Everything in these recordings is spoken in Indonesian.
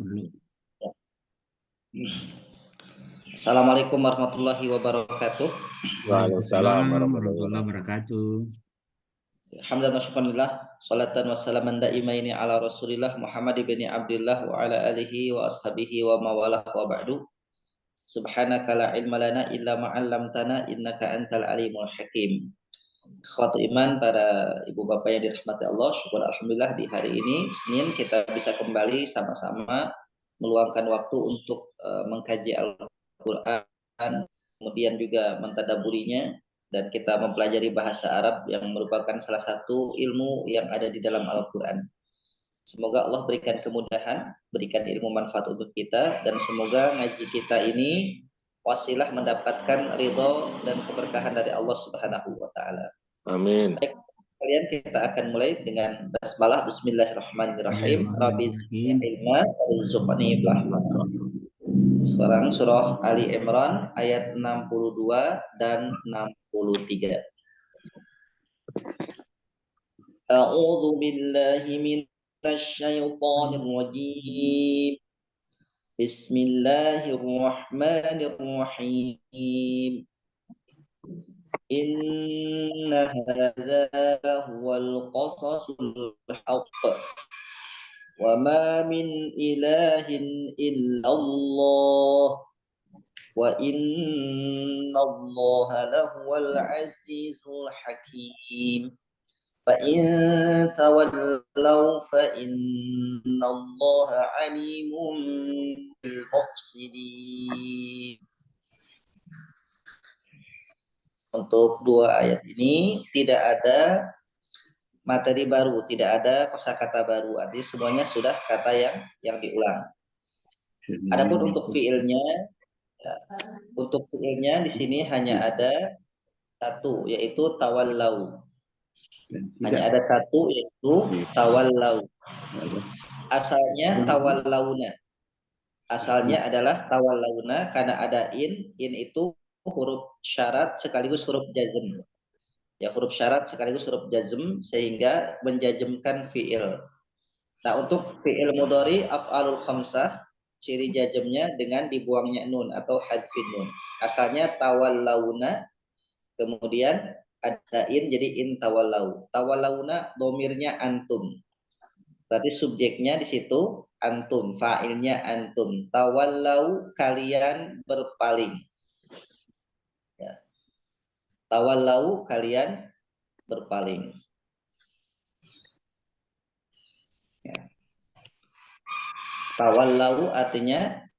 dulu. Assalamualaikum warahmatullahi wabarakatuh. Waalaikumsalam warahmatullahi wabarakatuh. Alhamdulillah wa syukurillah. Salatan wa salaman daimaini ala Rasulillah Muhammad ibn Abdullah wa ala alihi wa ashabihi wa mawalah wa ba'du. Subhanaka la ilma lana illa ma 'allamtana innaka antal alimul hakim. Ikhwatu iman, para ibu bapak yang dirahmati Allah, syukur alhamdulillah di hari ini Senin kita bisa kembali sama-sama meluangkan waktu untuk mengkaji Al-Qur'an, kemudian juga mentadaburinya, dan kita mempelajari bahasa Arab yang merupakan salah satu ilmu yang ada di dalam Al-Qur'an. Semoga Allah berikan kemudahan, berikan ilmu manfaat untuk kita, dan semoga ngaji kita ini wasilah mendapatkan ridho dan keberkahan dari Allah Subhanahu wa taala. Amin. Baik, kalian kita akan mulai dengan basmalah. Bismillahirrahmanirrahim. Rabbi zidni ilma warzuqni ilma. Sekarang surah Ali Imran ayat 62 dan 63. A'udzu billahi minasy syaithanir rajim. Bismillahirrahmanirrahim. Inna hadza huwal qasasul haqq wa ma min ilahin illallah wa innallaha lahuwal azizul hakim. Fa in tawallaw fa innallaha alimun bil mufsidin. Untuk dua ayat ini tidak ada materi baru, tidak ada kosakata baru. Artinya semuanya sudah kata yang diulang. Adapun untuk fiilnya di sini hanya ada satu, yaitu tawallau. Hanya ada satu, yaitu tawallau. Asalnya tawallauna. Asalnya adalah tawallauna karena ada in itu huruf syarat sekaligus huruf jazm. Ya, huruf syarat sekaligus huruf jazm sehingga menjazmkan fiil. Nah, untuk fiil mudhari af'alul khamsah, ciri jazmnya dengan dibuangnya nun atau hadfin nun. Asalnya tawallauna, kemudian ada in jadi in tawallau. Tawallauna domirnya antum. Berarti subjeknya di situ antum, fa'ilnya antum. Tawallau kalian berpaling. Tawallau kalian berpaling. Ya. Tawallau artinya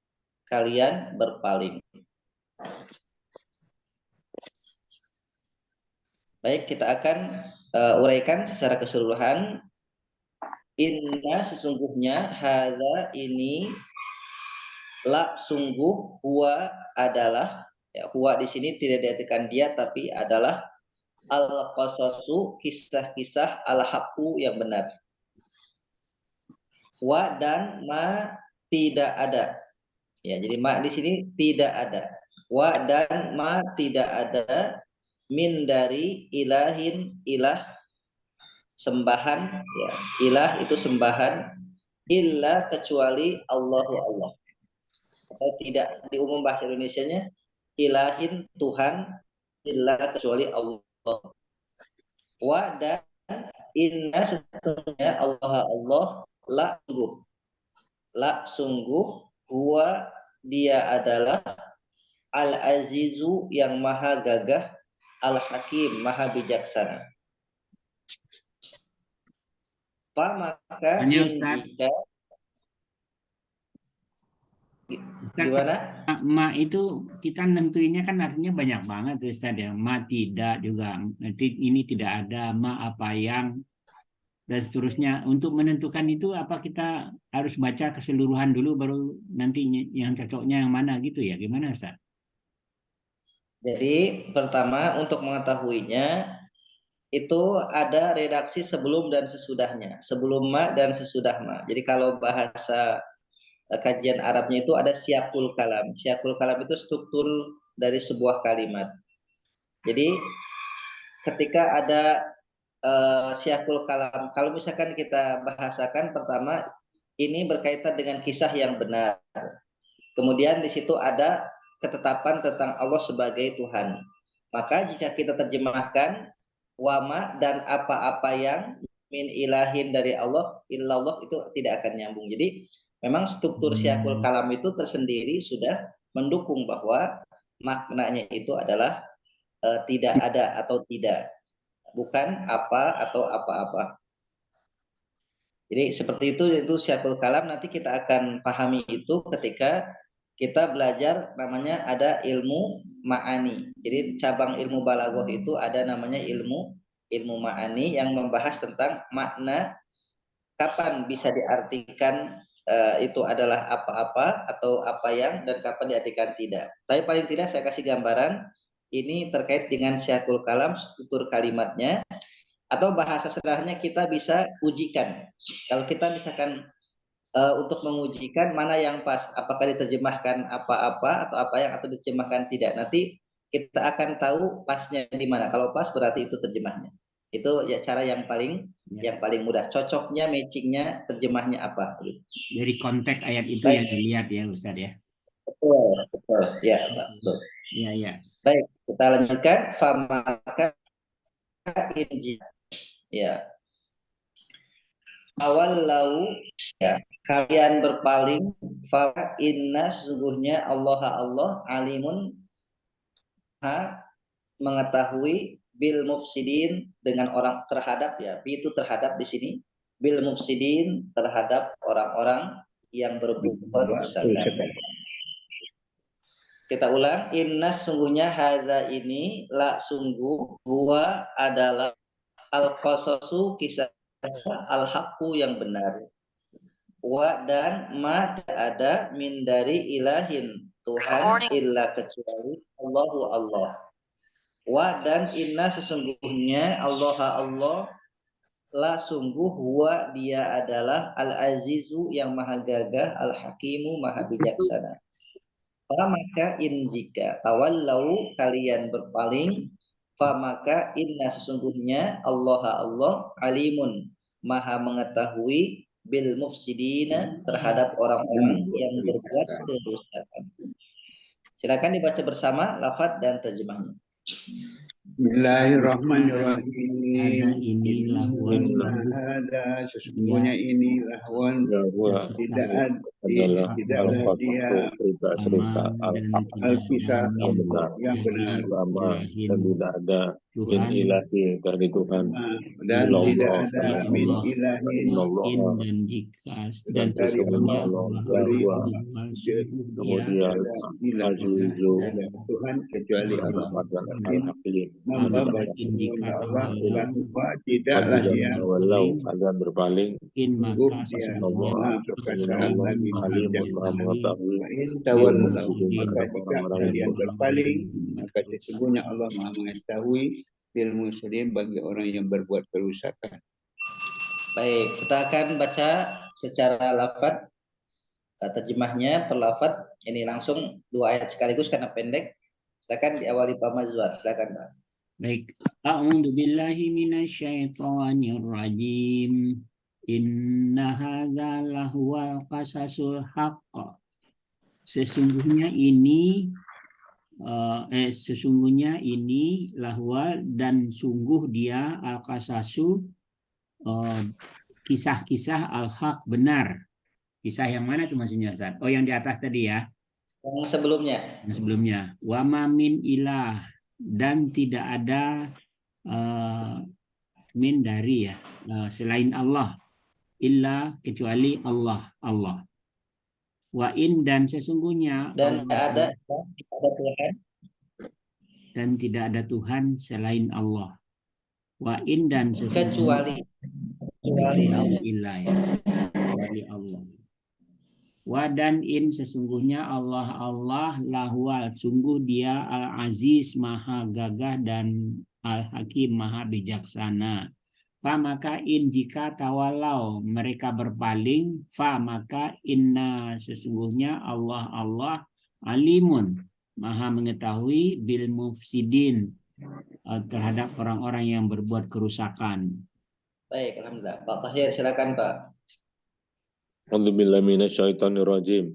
kalian berpaling. Baik, kita akan uraikan secara keseluruhan. Inna sesungguhnya, hadza ini, la sungguh, huwa adalah, ya, huwa di sini tidak diartikan dia tapi adalah al-qasasu, kisah-kisah, al-haqqu yang benar. Wa dan ma tidak ada. Ya, jadi ma di sini tidak ada. Wa dan ma tidak ada, min dari ilahin ilah sembahan, ya, ilah itu sembahan, illa kecuali Allahu Allah. Atau tidak di umum bahasa Indonesianya ilahin Tuhan, illa kecuali Allah. Wa dan inna sesungguhnya Allah la sungguh huwa dia adalah al-azizu yang maha gagah, al-hakim maha bijaksana. Maka jika gimana? Ma itu kita nentuinnya kan artinya banyak banget tuh Ustaz ya. Ma tidak juga, nanti ini tidak ada, ma apa yang, dan seterusnya. Untuk menentukan itu apa kita harus baca keseluruhan dulu baru nanti yang cocoknya yang mana gitu ya? Gimana Ustaz? Jadi pertama untuk mengetahuinya itu ada redaksi sebelum dan sesudahnya, sebelum ma dan sesudah ma. Jadi kalau bahasa kajian Arabnya itu ada siyaqul kalam. Siyaqul kalam itu struktur dari sebuah kalimat. Jadi ketika ada siyaqul kalam, kalau misalkan kita bahasakan pertama ini berkaitan dengan kisah yang benar. Kemudian di situ ada ketetapan tentang Allah sebagai Tuhan. Maka jika kita terjemahkan wama dan apa-apa yang min ilahin dari Allah, illallah, itu tidak akan nyambung. Jadi memang struktur Syiakul Kalam itu tersendiri sudah mendukung bahwa maknanya itu adalah tidak ada atau tidak, bukan apa atau apa-apa. Jadi seperti itu Syiakul Kalam. Nanti kita akan pahami itu ketika kita belajar namanya ada ilmu ma'ani. Jadi cabang ilmu balaghah itu ada namanya ilmu ma'ani yang membahas tentang makna, kapan bisa diartikan itu adalah apa-apa atau apa yang, dan kapan diartikan tidak. Tapi paling tidak saya kasih gambaran ini terkait dengan Syiakul Kalam, struktur kalimatnya, atau bahasa sederhananya kita bisa ujikan. Kalau kita misalkan untuk mengujikan mana yang pas, apakah diterjemahkan apa-apa atau apa yang, atau diterjemahkan tidak. Nanti kita akan tahu pasnya di mana. Kalau pas berarti itu terjemahnya. Itu ya cara yang paling mudah. Cocoknya, matchingnya, terjemahnya apa. Dari konteks ayat itu Baik. yang dilihat ya Ustaz ya. Betul. Ya, betul. Iya. Baik, kita lanjutkan. Famaka inji. Ya. Awal lau, ya, kalian berpaling, fa inna, sesungguhnya Allah alimun, mengetahui, bil mufsidin, dengan orang, terhadap, ya, itu terhadap di sini, bil mufsidin, terhadap orang-orang yang berbuat kerusakan. Kita ulang, inna, sungguhnya, hadza, ini, la, sungguh, huwa, adalah, al-qasasu, kisah, al-haqqu, yang benar. Wa, dan ma, ada, min, dari, ilahin, Tuhan, illa, kecuali Allahu, Allah. Wa, dan inna, sesungguhnya Allah la, sungguh, huwa, dia adalah al-azizu, yang maha gagah, al-hakimu, maha bijaksana. Maka in, jika tawallau, kalian berpaling, maka inna, sesungguhnya Allah alimun, maha mengetahui, bil mufsidina, terhadap orang-orang yang berbuat kerusakan. Silakan dibaca bersama lafaz dan terjemahnya. Bismillahirrahmanirrahim. Ini lahwan, Ada, sesungguhnya ini lahwan, tidaklah dia cerita Al-Kisah yang benar, dan tidak ada min ilahi dari Tuhan, dan tidak ada min ilahin, dan jika dan dari Allah, kemudian Azizu, Tuhan kecuali Allah. Al-Hakim. Maka tidaklah dia Walau kalian berpaling, maka Allah perkataan Nabi alimun, maha mengetahui, maka kalian berpaling, maka sesungguhnya Allah maha mengetahui ilmu muslim bagi orang yang berbuat kerusakan. Baik, kita akan baca secara lafaz, terjemahnya per lafaz. Ini langsung 2 ayat sekaligus karena pendek. Silakan diawali Pak Mazwar, silakan Pak. Baik, a'udzu billahi minasyaitonir rajim. Inna hadza lahuwal qasasul haqq. Sesungguhnya ini lahwa, dan sungguh dia, al-qasasu, kisah-kisah, al-haq, benar. Kisah yang mana itu maksudnya, Ustaz? Oh, yang di atas tadi ya. Yang sebelumnya. Yang sebelumnya. Wa ma min ilah, dan tidak ada min dari, ya, selain Allah, illa, kecuali Allah. Wa in, dan sesungguhnya, dan Allah, ada Tuhan, dan tidak ada Tuhan selain Allah. Wa in, dan sesungguhnya, kecuali ilah, ya, kecuali Allah. Wa, dan in, sesungguhnya Allah lahwa, sungguh dia al-aziz, maha gagah, dan al-hakim, maha bijaksana. Fa, maka in, jika tawalau, mereka berpaling, fa, maka inna, sesungguhnya Allah alimun, maha mengetahui, bil mufsidin, terhadap orang-orang yang berbuat kerusakan. Baik, alhamdulillah. Pak Tahir, silakan Pak. A'udzubillahi minasyaitonirrajim.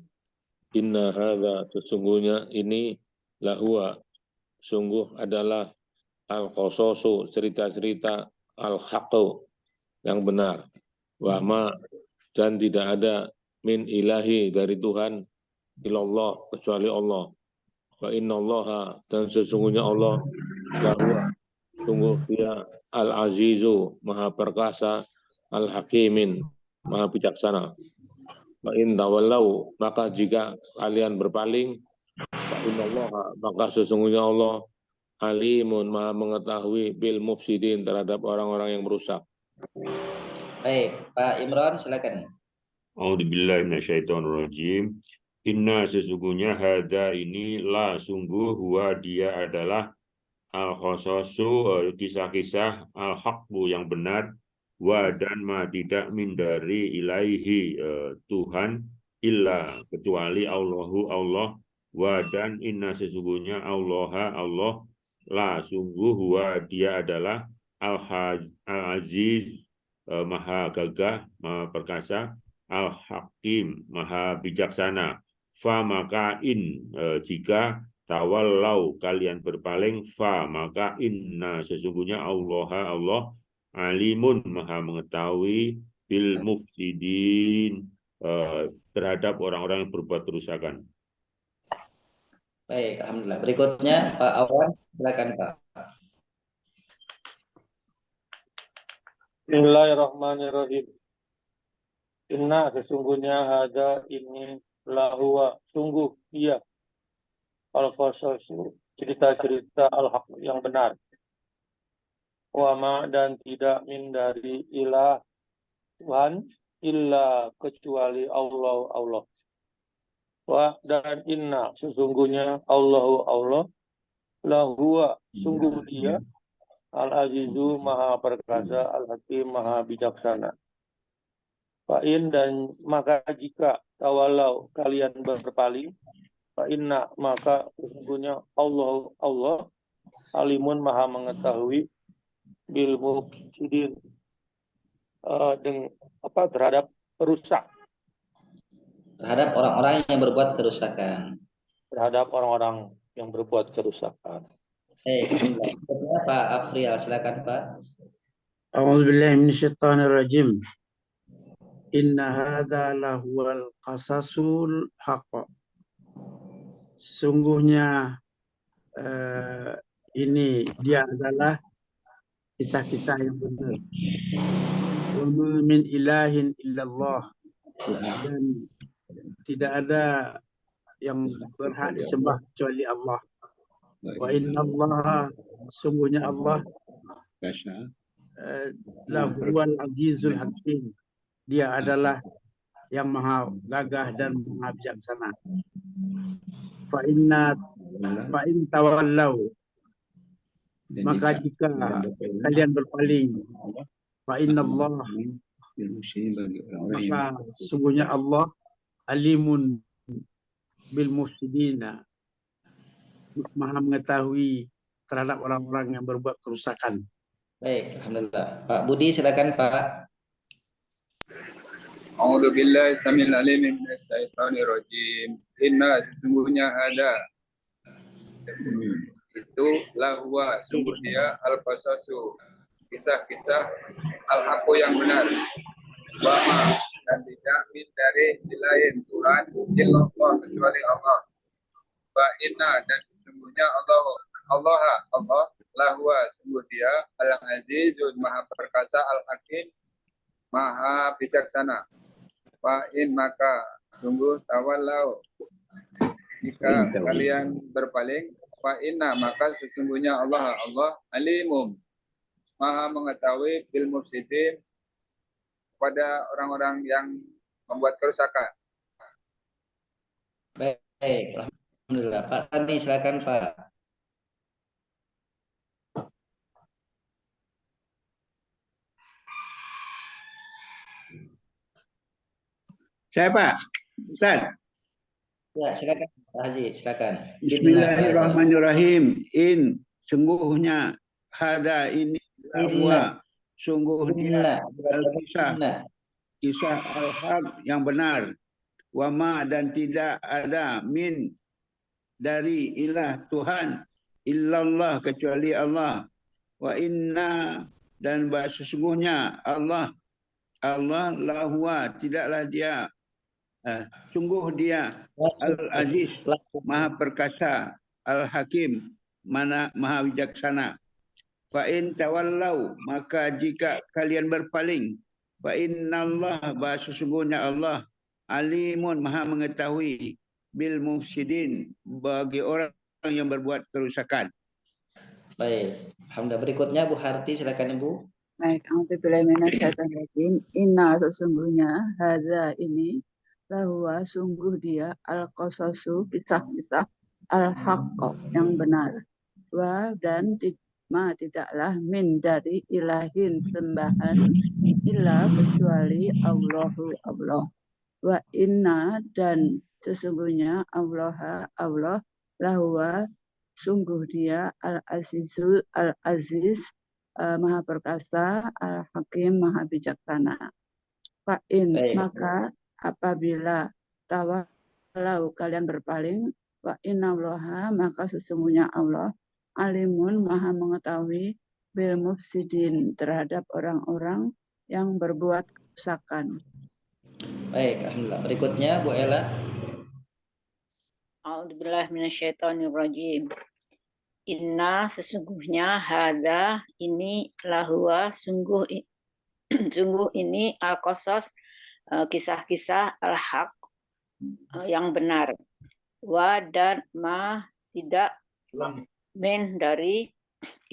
Inna hadza, sesungguhnya ini, lahua, sungguh adalah al-qasasu, cerita-cerita, al-haqqu, yang benar. Wa ma, dan tidak ada, min ilahi, dari Tuhan, ilallah, kecuali Allah. Wa innallaha, dan sesungguhnya Allah, lahua, sungguh dia al-azizu, maha perkasa, al-hakimin, maha bijaksana. Wa in tawallau, maka jika kalian berpaling, fa innallaha, maka sesungguhnya Allah alimun, maha mengetahui, bil mufsidin, terhadap orang-orang yang merusak. Baik, Pak Imran silakan. A'udzubillahi minasyaitonirrajim. Inna, sesungguhnya, hada ini, la, sungguh, huwa, dia adalah al-qasasu, kisah-kisah, al-haqqu, yang benar, wa, dan ma, tidak, min, dari, ilaihi, Tuhan, illa, kecuali Allahu, Allah, wa, dan inna, sesungguhnya Allah, Allah, la, sungguh, huwa, dia adalah al-aziz, maha gagah, maha perkasa, al-hakim, maha bijaksana. Fa, maka in, jika tawallau, kalian berpaling, fa, maka inna, sesungguhnya Allah, Allah, alimun, maha mengetahui, bil mufsidin, terhadap orang-orang yang berbuat kerusakan. Baik, alhamdulillah. Berikutnya Pak Awan, silakan Pak. Bismillahirrahmanirrahim. Inna, sesungguhnya, hada ini, lahua, sungguh dia, al-qasasu, cerita-cerita al-haq, yang benar. Wa ma, dan tidak, min, dari ilah, Tuhan, illa, kecuali Allah, Allah. Wa, dan inna, sesungguhnya Allahu, Allah, lahua, sungguh dia, al-azizu, maha perkasa, al-hakim, maha bijaksana. Fa'in, dan maka jika tawalau, kalian berpaling, fa'inna, maka sesungguhnya Allah, Allah, alimun, maha mengetahui, bil mufsidin, terhadap perusak, Terhadap orang-orang yang berbuat kerusakan. terhadap orang-orang yang berbuat kerusakan. Berikutnya Pak Afrial, silakan Pak. A'udzubillahi minasyaitonirrajim. Inna hadza lahuwal qasasul haqq. Sungguhnya ini dia adalah kisah-kisah yang benar. Wa ma min ilahin illallah. Dan tidak ada yang berhak disembah kecuali Allah. Wa inna Allah, sungguhnya Allah, lahuwal azizul hakim. Dia adalah yang maha gagah dan maha bijaksana. Fa in tawallau, maka jika kalian berpaling, fa inna Allah, maka sungguhnya Allah alimun bil mufsidina, maha mengetahui terhadap orang-orang yang berbuat kerusakan. Baik, alhamdulillah. Pak Budi silakan Pak. A'udzu billahi samil alim minas syaitonir rajim. Inna, sesungguhnya ada, itu lahwa, sungguh dia, al-qasasu, kisah-kisah, al-haqqu, yang benar. Wa, dan tidak, min, dari ilahin Tuhan, illallah, kecuali Allah. Wa inna, dan sesungguhnya Allah, lahwa, sungguh dia, al-azizun, maha perkasa, al-hakim, maha bijaksana. Wa in, maka sungguh tawallau, jika kalian berpaling, fa inna, maka sesungguhnya Allah, Allah, alimum, maha mengetahui, bil mufsidin, pada orang-orang yang membuat kerusakan. Baik, alhamdulillah. Pak Tani silakan Pak. Saya Pak Ustaz. Ya, silakan Pak Haji, silakan. Bismillahirrahmanirrahim. In, sungguhnya, hada ini, lahwa, sungguh dia, al-kisah, kisah al-haq yang benar. Wa ma dan tidak ada min dari ilah Tuhan illallah kecuali Allah. Wa inna dan sesungguhnya Allah lahua tidaklah dia sungguh dia Al-Aziz Maha Perkasa, Al-Hakim Maha Bijaksana. Fa in tawallau maka jika kalian berpaling, fa innallaha sesungguhnya Allah alimun Maha mengetahui bil mufsidin bagi orang yang berbuat kerusakan. Baik, alhamdulillah. Berikutnya Bu Harti, silakan Ibu. Baik, a'udzubillahi minasyaitonirrajim. Inna sesungguhnya hadza ini lahwa sungguh dia al-qasasu kisah-kisah al-haqq yang benar. Wa dan ma tidaklah min dari ilahin sembahan illa kecuali Allahu Allah. Wa inna dan sesungguhnya Allah lahwa sungguh dia al-azizu al-aziz Maha Perkasa, Al-Hakim, Maha Bijaksana. Fa'in, maka apabila tawalau kalian berpaling, wa'innallaha, maka sesungguhnya Allah, alimun, Maha mengetahui, bil mufsidin, terhadap orang-orang yang berbuat kerusakan. Baik, alhamdulillah. Berikutnya Bu Ella. A'udzubillahi minasyaitonirrajim. Inna sesungguhnya hada ini lahua sungguh ini al-qasas kisah-kisah al-haq yang benar. Wa dan ma tidak min dari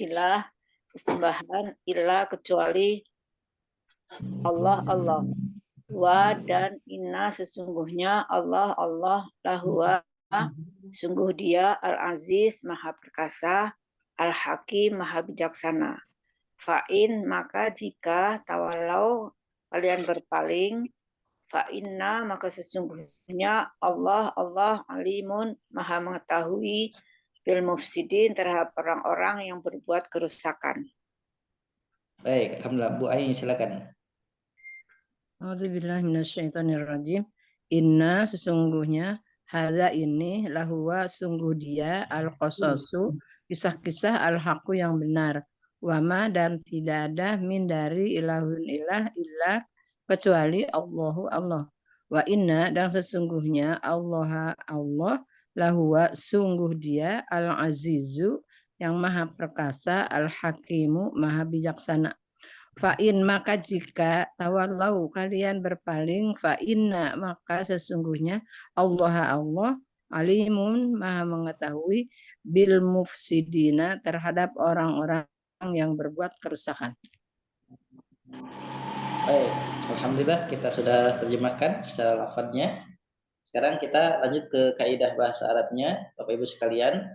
ilah sesembahan ilah kecuali Allah. Wa dan inna sesungguhnya Allah lahua sungguh dia Al-Aziz Maha Perkasa, Al-Hakim Maha Bijaksana. Fa'in maka jika tawalau kalian berpaling, fa'inna maka sesungguhnya Allah alimun Maha mengetahui bil mufsidin terhadap orang-orang yang berbuat kerusakan. Baik, alhamdulillah. Bu Ain silakan. A'udzubillahi minasyaitonirrajim. Inna sesungguhnya hadza ini lahwa sungguh dia al-qasasu kisah-kisah al-haqu yang benar. Wama dan tidak ada min dari ilahun ilah kecuali Allahu Allah. Wa inna dan sesungguhnya Allah lahwa sungguh dia al-azizu yang maha perkasa, al-hakimu maha bijaksana. Fa'in maka jika tawallau kalian berpaling, fa'inna maka sesungguhnya Allah alimun maha mengetahui bil mufsidina terhadap orang-orang yang berbuat kerusakan. Baik, alhamdulillah kita sudah terjemahkan secara lafadznya. Sekarang kita lanjut ke kaidah bahasa Arabnya, Bapak Ibu sekalian.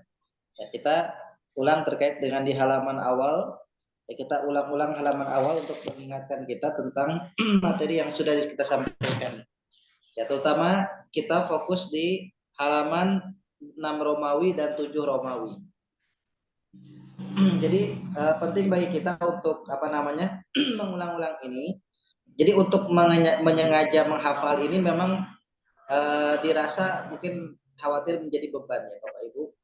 Ya, kita ulang terkait dengan di halaman awal. Kita ulang-ulang halaman awal untuk mengingatkan kita tentang materi yang sudah kita sampaikan. Ya, terutama kita fokus di halaman 6 Romawi dan 7 Romawi. Jadi penting bagi kita untuk mengulang-ulang ini. Jadi untuk menyengaja menghafal ini memang dirasa mungkin khawatir menjadi beban ya Bapak Ibu.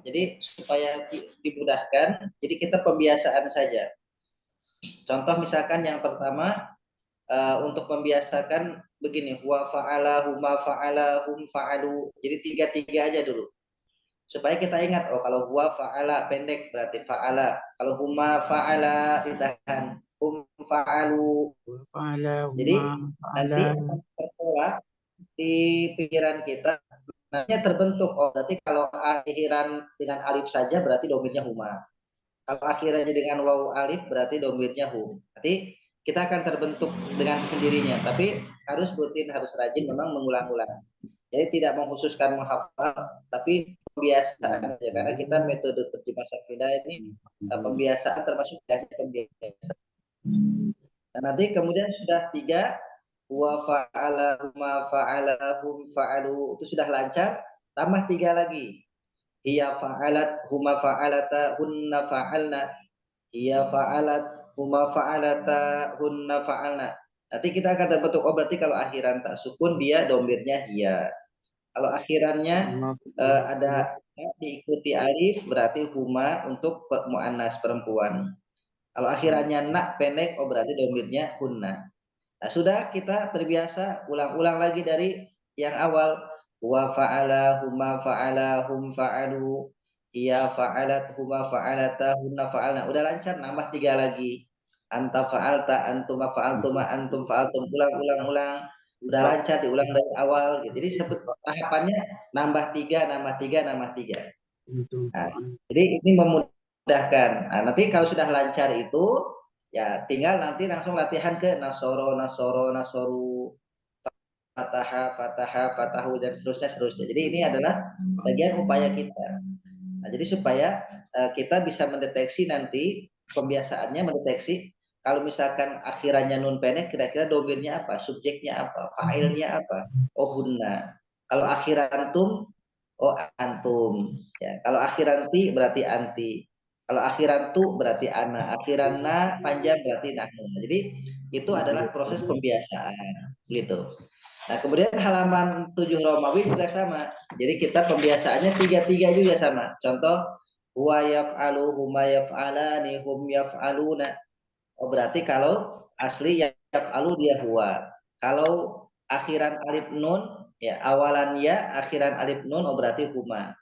Jadi supaya dimudahkan, jadi kita pembiasaan saja. Contoh misalkan yang pertama untuk membiasakan begini, wa fa'ala, huma fa'ala, hum fa'alu. Jadi 3 aja dulu. Supaya kita ingat, oh kalau huwa fa'ala pendek berarti fa'ala. Kalau huma fa'ala ditahan, hum fa'alu. Jadi nanti terpola di pikiran kita. Nantinya terbentuk, oh berarti kalau akhiran dengan alif saja berarti domirnya huma. Kalau akhirnya dengan waw alif berarti domirnya hum. Nanti kita akan terbentuk dengan sendirinya, tapi harus rutin, harus rajin memang mengulang-ulang. Jadi tidak mengkhususkan menghafal, tapi pembiasaan ya, karena kita metode terjemah safidah ini pembiasaan termasuk dari pembiasaan. Nah, nanti kemudian sudah 3 wa fa'ala huma fa'ala hum fa'alu itu sudah lancar, tambah 3 lagi. Hiya fa'alat huma fa'alata hunna fa'alna. Hiya fa'alat huma fa'alata hunna fa'alna. Nanti kita akan terbentuk, oh berarti kalau akhiran tak sukun dia domirnya hiya. Kalau akhirannya ada diikuti alif berarti huma untuk muannas perempuan. Kalau akhirannya nak pendek, oh berarti domirnya hunna. Nah, sudah kita terbiasa ulang-ulang lagi dari yang awal. Wa fa'ala, huma fa'ala, hum fa'alu, hiya fa'alat, huma fa'alata, hunna fa'alna. Udah lancar, nambah 3 lagi. Anta fa'alta, antuma fa'altuma, antum fa'altum. Ulang. Udah lancar, diulang dari awal. Jadi tahapannya nambah 3, nambah 3, nambah 3. Nah, jadi ini memudahkan. Nah, nanti kalau sudah lancar itu, ya tinggal nanti langsung latihan ke nasoro, nasoru, fatahu, dan seterusnya. Jadi ini adalah bagian upaya kita. Nah, jadi supaya kita bisa mendeteksi nanti, pembiasaannya mendeteksi kalau misalkan akhirannya nun pendek, kira-kira domirnya apa, subjeknya apa, fa'ilnya apa, oh hunna. Kalau akhirantum, oh antum. Ya, kalau akhiranti berarti anti. Kalau akhirantu berarti ana. Akhiranna panjang berarti nahnu. Jadi itu adalah proses pembiasaan, gitu. Nah, kemudian halaman 7 Romawi juga sama. Jadi kita pembiasaannya 3 juga sama. Contoh, huwa yaf'alu, huma yaf'alani, hum yaf'aluna. Oh, berarti kalau asli yaf'alu dia huwa. Kalau akhiran alif nun, ya awalan ya, akhiran alif nun, oh berarti huma.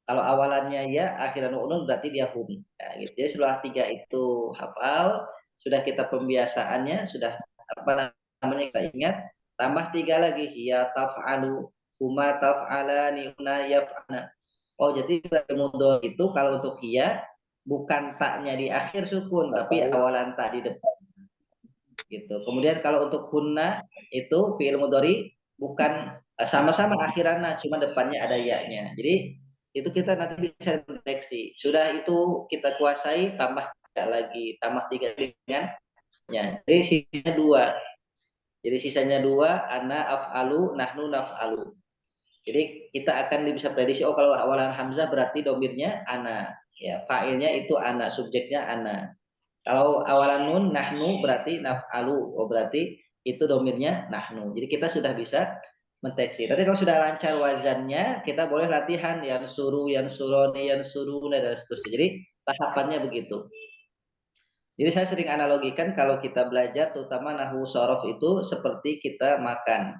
Kalau awalannya ya, akhiran nun berarti dia hum. Ya, gitu. Jadi setelah 3 itu hafal, sudah kita pembiasaannya, sudah apa namanya kita ingat, tambah 3 lagi, ya taf'alu, huma taf'alani, huna yaf'ana. Oh, jadi mudhari itu kalau untuk hiya bukan taknya di akhir sukun, tapi awalan tak di depan. Gitu. Kemudian kalau untuk hunna itu fi'il mudhari bukan sama-sama akhirannya, cuma depannya ada ya-nya. Jadi itu kita nanti bisa deteksi. Sudah itu kita kuasai, tambah 3 lagi, tambah 3 dengan ya. Jadi sisanya 2. Jadi sisanya 2, ana af'alu, nahnu naf'alu. Jadi kita akan bisa prediksi, oh kalau awalan hamzah berarti domirnya ana. Ya, fa'ilnya itu ana, subjeknya ana. Kalau awalan nun nahnu berarti naf'alu, oh berarti itu domirnya nahnu. Jadi kita sudah bisa mendeteksi. Nanti kalau sudah lancar wazannya, kita boleh latihan yang suroni, suruna, dan seterusnya. Jadi tahapannya begitu. Jadi saya sering analogikan kalau kita belajar, terutama nahwu shorof itu seperti kita makan.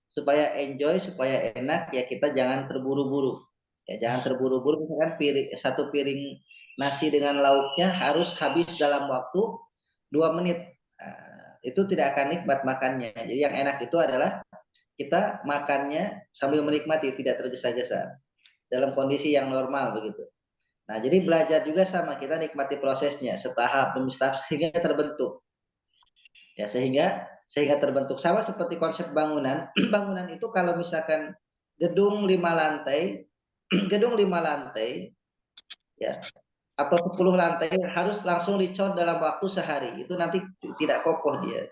Supaya enjoy, supaya enak, ya kita jangan terburu-buru. Ya jangan terburu-buru. Misalkan satu piring nasi dengan lauknya harus habis dalam waktu 2 menit. Nah, itu tidak akan nikmat makannya. Jadi yang enak itu adalah kita makannya sambil menikmati, tidak tergesa-gesa. Dalam kondisi yang normal begitu. Nah, jadi belajar juga sama, kita nikmati prosesnya setahap demi tahap sehingga terbentuk. Ya, sehingga terbentuk. Sama seperti konsep bangunan. Bangunan itu kalau misalkan gedung 5 lantai, ya, atau 10 lantai harus langsung dicor dalam waktu sehari. Itu nanti tidak kokoh dia.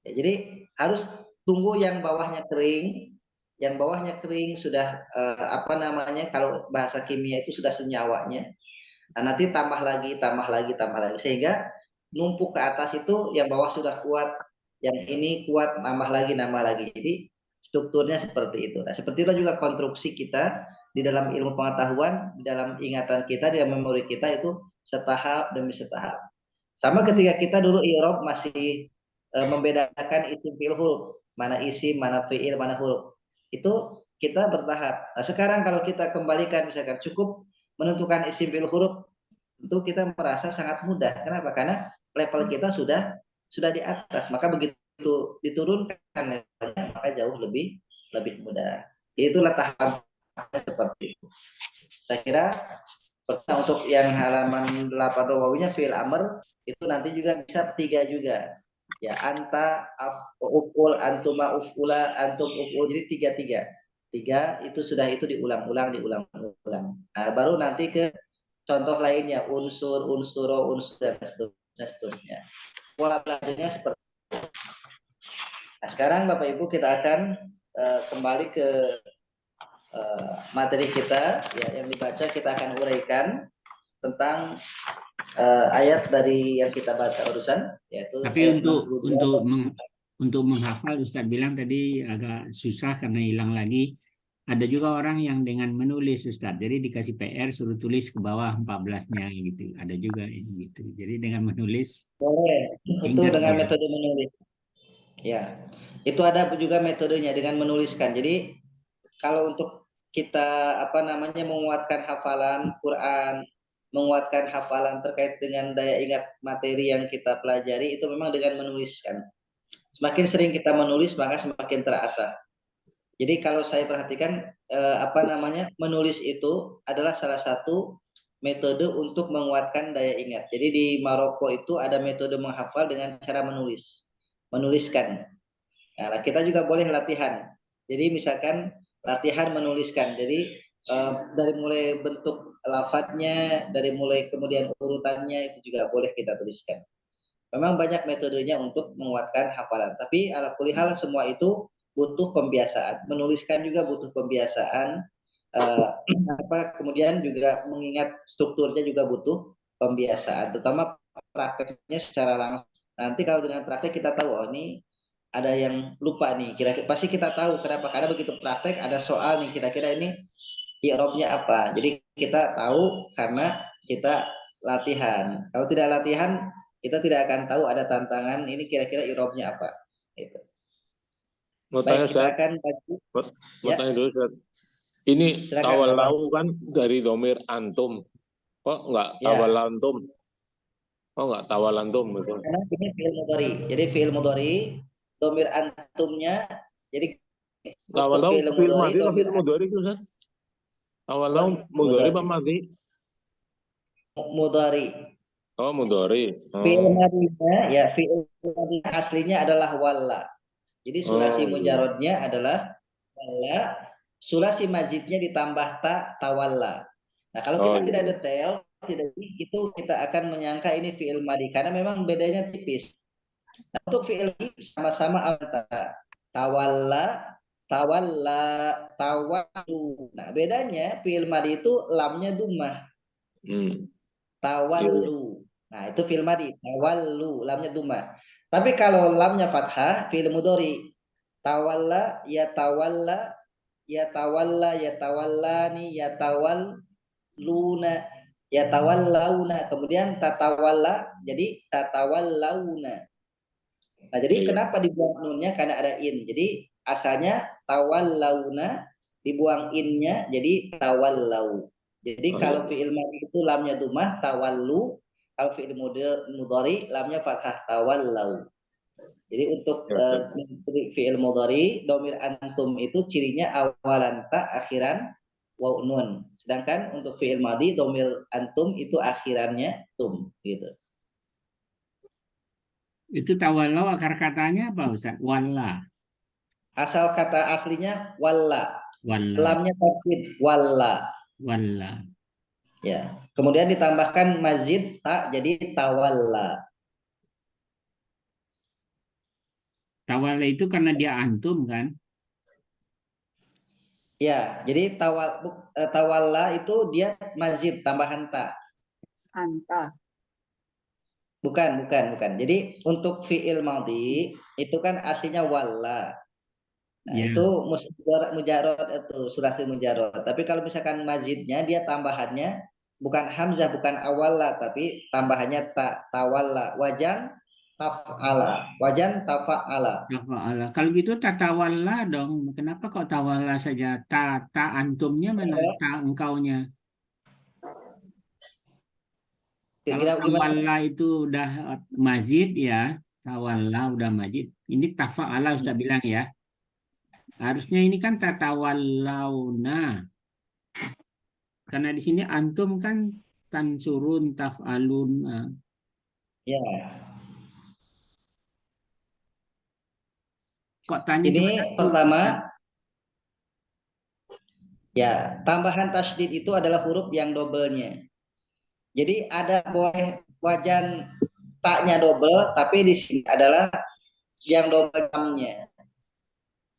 Ya, jadi harus tunggu yang bawahnya kering. Yang bawahnya kering sudah kalau bahasa kimia itu sudah senyawanya. Nah, nanti tambah lagi. Sehingga numpuk ke atas itu yang bawah sudah kuat, yang ini kuat, nambah lagi. Jadi strukturnya seperti itu. Nah, seperti itu juga konstruksi kita di dalam ilmu pengetahuan, di dalam ingatan kita, di dalam memori kita itu setahap demi setahap. Sama ketika kita dulu i'rab masih membedakan isim fi'il huruf, mana isim, mana fi'il, mana huruf. Itu kita bertahap. Nah, sekarang kalau kita kembalikan misalkan cukup menentukan isim fi'il huruf, itu kita merasa sangat mudah. Kenapa? Karena level kita sudah di atas. Maka begitu diturunkan levelnya, maka jauh lebih mudah. Itulah tahapan seperti itu. Saya kira untuk yang halaman 8 Romawinya fi'il amr itu nanti juga bisa 3 juga. Ya, anta, uful, antuma, ufula, antum, uful. Jadi 3 itu sudah itu diulang-ulang. Nah, baru nanti ke contoh lainnya, unsur, unsuro, unsur, dan seterusnya. Pola belajarnya seperti itu. Nah, sekarang Bapak Ibu kita akan kembali ke materi kita, ya, yang dibaca kita akan uraikan tentang ayat dari yang kita baca barusan, yaitu tapi untuk menghafal Ustaz bilang tadi agak susah karena hilang lagi. Ada juga orang yang dengan menulis Ustaz. Jadi dikasih PR suruh tulis ke bawah 14-nya gitu. Ada juga ini gitu. Jadi dengan menulis Boleh. Itu ingat dengan dia. metode menulis. Ya. Itu ada juga metodenya dengan menuliskan. Jadi kalau untuk kita menguatkan hafalan Quran, menguatkan hafalan terkait dengan daya ingat materi yang kita pelajari, itu memang dengan menuliskan. Semakin sering kita menulis maka semakin terasa. Jadi kalau saya perhatikan menulis itu adalah salah satu metode untuk menguatkan daya ingat. Jadi di Maroko itu ada metode menghafal dengan cara menuliskan. Nah, kita juga boleh latihan. Jadi misalkan latihan menuliskan. Jadi dari mulai bentuk lafadznya, dari mulai kemudian urutannya itu juga boleh kita tuliskan. Memang banyak metodenya untuk menguatkan hafalan. Tapi ala kulli hal semua itu butuh pembiasaan. Menuliskan juga butuh pembiasaan. Kemudian juga mengingat strukturnya juga butuh pembiasaan. Terutama prakteknya secara langsung. Nanti kalau dengan praktek kita tahu, oh ini ada yang lupa nih. Kira-kira pasti kita tahu kenapa. Karena begitu praktek ada soal nih. Kira-kira ini i'rabnya apa. Jadi kita tahu karena kita latihan. Kalau tidak latihan, kita tidak akan tahu ada tantangan ini kira-kira i'rabnya apa. Gitu. Mau Baik, tanya, kita Ustaz. akan Mau tanya dulu, Ustaz. Ini Silakan, tawallau kan dari domir antum. Kok nggak tawalantum? Kok nggak tawalantum? Gitu? Karena ini fi'il mudhari. Jadi fi'il mudhari, domir antumnya, jadi Tawalau fi'il madhi atau fi'il mudhari itu, Ustaz? Tawalau mudhari apa madhi? Mudhari. Oh, mudhari. Fi'il madhinya, ya fi'il madhinya aslinya adalah walla. Jadi sulasi mujarodnya adalah walla, sulasi majidnya ditambah tawalla. Nah, kalau kita tidak detail, itu kita akan menyangka ini fi'il madhi karena memang bedanya tipis. Nah, untuk fi'il madhi sama-sama antara tawalla, tawallu. Nah, bedanya fi'il madhi itu lamnya dhammah. Tawallu. Nah, itu fi'il madhi, tawallu, lamnya dhammah. Tapi kalau lamnya fathah, fi'il mudhari, tawalla, yatawalla, yatawallani, yatawalluna, yatawallauna, kemudian tatawalla, jadi tatawallauna. Nah, jadi kenapa dibuang nunnya? Karena ada in. Jadi asalnya tawallauna, dibuang innya, jadi tawallau. Jadi kalau fi'il madhi itu lamnya dhammah, tawallu. Kalau fi'il mudhari lamnya fathah, tawallau. Jadi untuk fi'il mudhari, domir antum itu cirinya awalan ta, akhiran waw nun. Sedangkan untuk fi'il madhi, domir antum itu akhirannya tum, gitu. Itu tawallau akar katanya apa Ustaz? Walla. Asal kata aslinya walla. Walla. Lamnya tasdid, walla. Walla. Ya. Kemudian ditambahkan mazid ta, jadi tawalla. Tawalla itu karena dia antum kan? Ya, jadi tawalla itu dia mazid tambahan ta. Anta. Bukan. Jadi untuk fi'il madhi itu kan aslinya walla. Nah, itu mujarrad itu sulasi mujarrad. Tapi kalau misalkan mazidnya dia tambahannya bukan hamzah, bukan awalla, tapi tambahannya tawalla, wajan taf'ala. Kalau gitu tatawalla dong. Kenapa kok tawalla saja? Ta antumnya mana? Ta engkaunya. Kalau tawalla itu udah mazid ya, tawalla udah mazid. Ini tafa'ala Ustaz bilang ya. Harusnya ini kan tatawallauna. Karena di sini antum kan tansurun, taf'alun. Ya. Kok tanya ini pertama, ya tambahan tasydid itu adalah huruf yang dobelnya. Jadi ada boleh wajan taknya dobel, tapi di sini adalah yang dobel lamnya.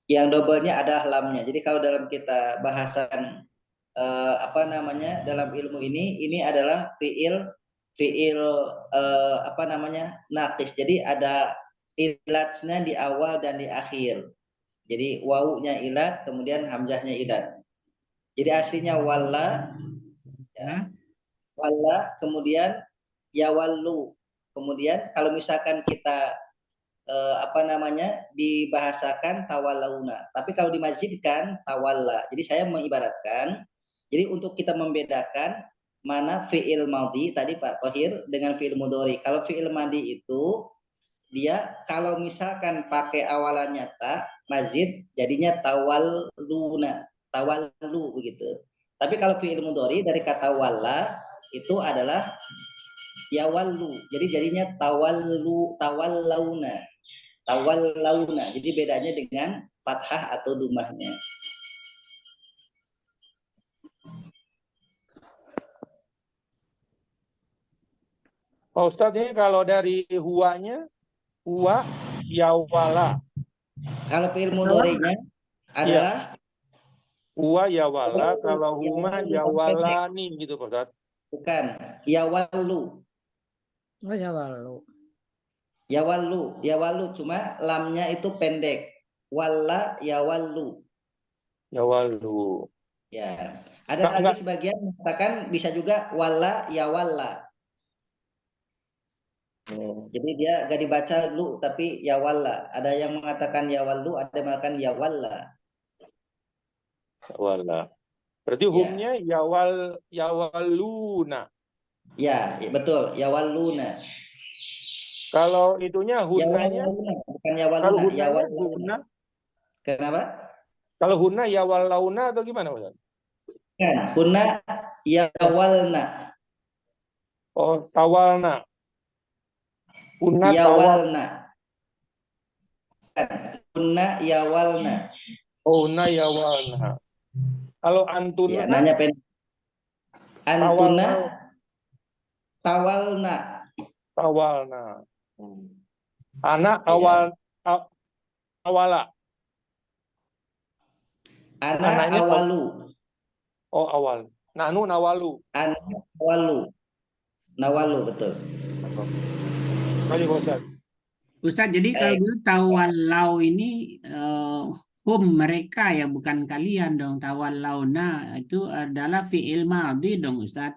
Yang dobelnya adalah lamnya. Jadi kalau dalam kita bahasan dalam ilmu ini adalah fiil naqis. Jadi ada ilatnya di awal dan di akhir. Jadi wawunya ilat, kemudian hamzahnya ilat. Jadi aslinya walla, ya, walla, kemudian yawallu. Kemudian kalau misalkan kita dibahasakan tawalauna. Tapi kalau dimazidkan tawalla. Jadi saya mengibaratkan, jadi untuk kita membedakan mana fi'il madhi tadi Pak Thohir dengan fi'il mudhari. Kalau fi'il madhi itu dia kalau misalkan pakai awalannya ta mazid jadinya tawalluna, tawallu begitu. Tapi kalau fi'il mudhari dari kata walla itu adalah yawallu. Jadi jadinya tawallauna. Jadi bedanya dengan fathah atau dumahnya. Pak Ustadz, ini kalau dari huwanya, huwa yawala. Kalau fi'il mudhari'nya adalah huwa yawala, kalau huma yawalani gitu Pak Ustadz. Bukan, yawallu. Oh, yawallu. Yawallu cuma lamnya itu pendek. Walla yawallu. Yawallu. Ya. Ada lagi sebagian mengatakan bisa juga walla yawalla. Jadi dia gak dibaca lu tapi yawalla. Ada yang mengatakan yawallu, ada yang mengatakan yawalla. Yawalla. Berarti humnya yawalluna. Ya, betul, yawalluna. Kalau itunya hunanya bukan yawalluna, yawalluna. Kenapa? Kalau hunna yawallauna atau gimana Ustaz? Hunna yawalna. Oh, tawalna. Hunna yawalna. Hunna yawalna. Oh, hunna yawalna. Kalau antuna? Ya, nanya antuna tawalna. Tawalna. Anak awal awala. Anak awalu. Oh, awal. Nahnu nawalu. Anak awalu. Nawalu, betul. Ustaz, jadi kalau dulu tawallau ini mereka ya, bukan kalian dong. Tawallauna itu adalah fi'il madhi dong Ustaz.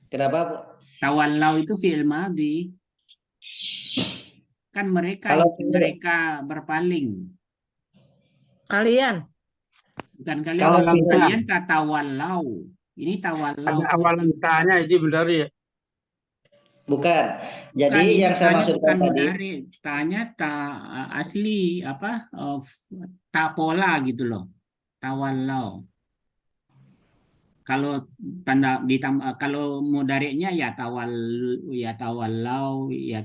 Kenapa? Tawallau itu fi'il madhi. Kan mereka mereka berpaling. Kalian. Bukan kalian, kalian tatawallau. Ini tawallau. Ada awalan tanya ini benar ya? Bukan. Jadi bukan, yang saya maksudkan tadi tanya asli apa? Tapola gitu loh. Tawallau. Kalau tanda ditambah, kalau mudhari'nya ya tawallau, ya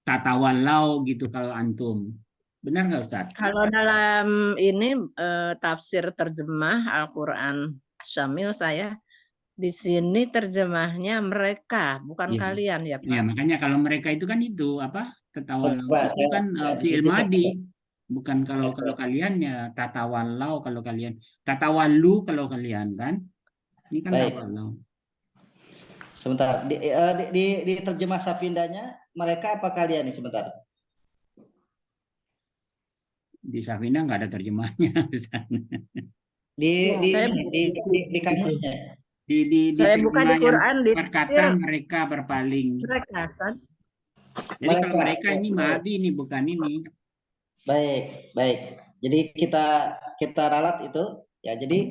tatawallau gitu kalau antum. Benar nggak Ustaz? Kalau dalam ini tafsir terjemah Al-Quran Syamil saya di sini terjemahnya mereka, bukan kalian ya Pak. Ya, makanya kalau mereka itu kan itu apa? Tatawallau itu kan fi'il madhi. Bukan kalau kalian ya tatawallau kalau kalian. Tatawallu kalau kalian kan. Ini kan tawallau. Sebentar, di terjemah Safindanya mereka apa kalian nih sebentar? Di Safina nggak ada terjemahnya. Di kamusnya. Saya buka di Quran perkataan mereka berpaling. Mereka, jadi kalau mereka ini madhi ini bukan ini. Baik. Jadi kita ralat itu ya. Jadi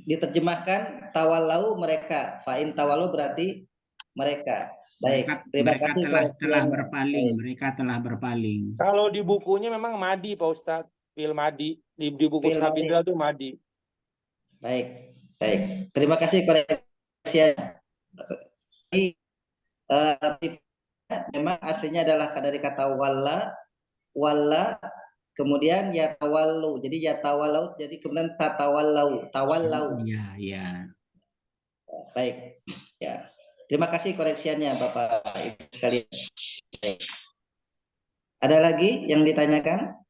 diterjemahkan tawallau mereka. Fa'in tawallau berarti mereka. Baik. Terima kasih telah berpaling. Mereka telah berpaling. Kalau di bukunya memang madi Pak Ustadz. Fil madi di buku Sabindra itu madi. Baik. Terima kasih koreksinya. Memang aslinya adalah dari kata walla, kemudian ya tawallu. Jadi ya tawallau, jadi kemudian tatawallau. Ya. Baik. Ya. Terima kasih koreksiannya Bapak Ibu sekalian. Ada lagi yang ditanyakan?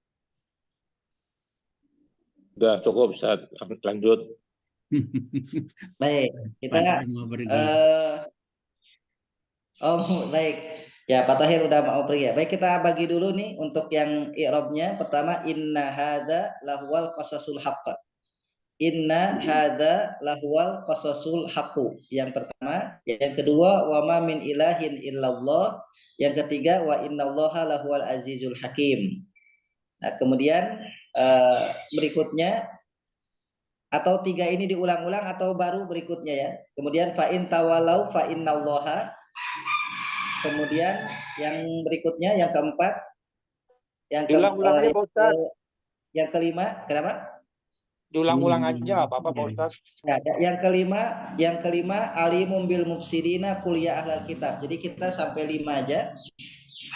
Sudah cukup Ustaz. Lanjut. Baik, kita baik. Ya, Pak Tahir udah mau pergi ya. Baik, kita bagi dulu nih untuk yang i'rabnya. Pertama, inna hadza lahwal qasasul haqq. Inna hadza lahwal qasasul haqq. Yang pertama, yang kedua, wa ma min ilahin illallah. Yang ketiga, wa innallaha lahwal azizul hakim. Nah, kemudian berikutnya atau tiga ini diulang-ulang atau baru berikutnya ya. Kemudian fa in tawalau fa innallaha. Kemudian yang berikutnya yang keempat, Diulang-ulang aja Pak Ustaz. yang kelima, kenapa? Diulang-ulang aja nggak apa-apa Pak Ustaz. Ya, yang kelima alimum bil mufsidina qul ya ahlal kitab. Jadi kita sampai 5 aja.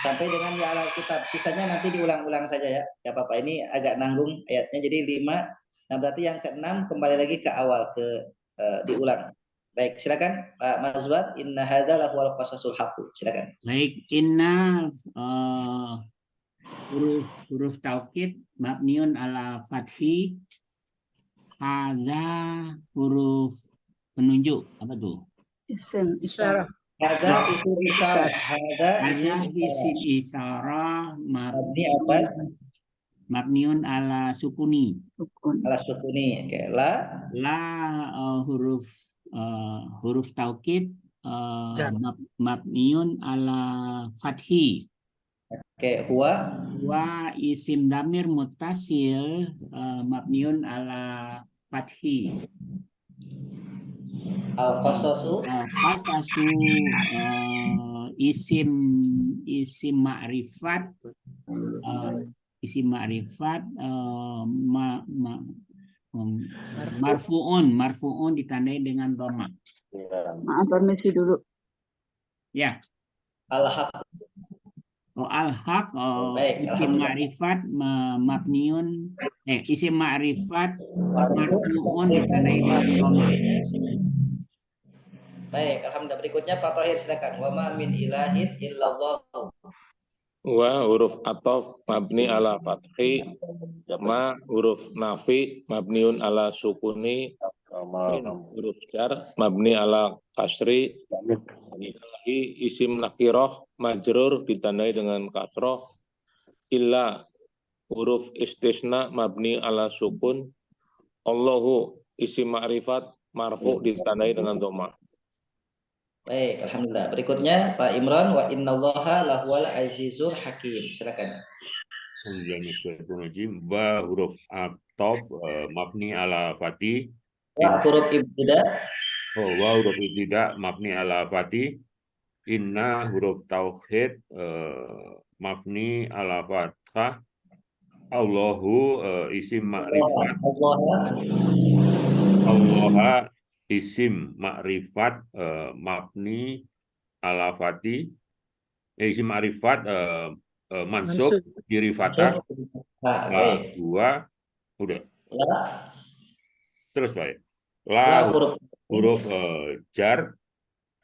Sampai dengan ya ahlal kitab. Sisanya nanti diulang-ulang saja ya. Ya apa-apa, ini agak nanggung ayatnya. Jadi 5. Nah, berarti yang ke-6 kembali lagi ke awal diulang. Baik, silakan Pak Mazwar. Inna hadza lahwal qasasul haqq. Silakan. Baik, inna huruf taukid mabniun ala fathi, hadza huruf penunjuk, apa tuh? Isim isyarah. Hadza isim isyarah. Hadza isim isyarah mabni mabniun ala sukuni. ala sukuni. Oke, la huruf taukid mabniun ala fathi. Oke, huwa isim damir muttasil mabniun ala fathi. al-qasasu isim ma'rifat marfu'un ditandai dengan dhamma. Maaf, permisi dulu. Ya. al-haq. Al-haq Baik, isim ma'rifat mabniun isim ma'rifat marfu'un ditandai dengan dhamma. Baik, alhamdulillah. Berikutnya Pak Tahir silakan. Wa ma min ilahin illallah. Wa huruf ataf mabni ala fathi, ma huruf nafi mabniun ala sukuni, huruf jar mabni ala kasri, ilahi isim nakirah majrur ditandai dengan kasroh, illa huruf istisna mabni ala sukun, Allahu isim ma'rifat marfu ditandai dengan dhamma. Baik, alhamdulillah. Berikutnya Pak Imran, wa innallaha lahwal azizul hakim. Silakan. Ba huruf ataf mabni ala fathi. Huruf ibtida. Wa huruf ibtida mabni ala fathi. Inna huruf tauhid mabni ala fathah. Allahu isim ma'rifat. Allah isim ma'rifat mabni ala fathi. Isim ma'rifat mansub diri fathah. Dua udah. Terus baik. La huruf jar.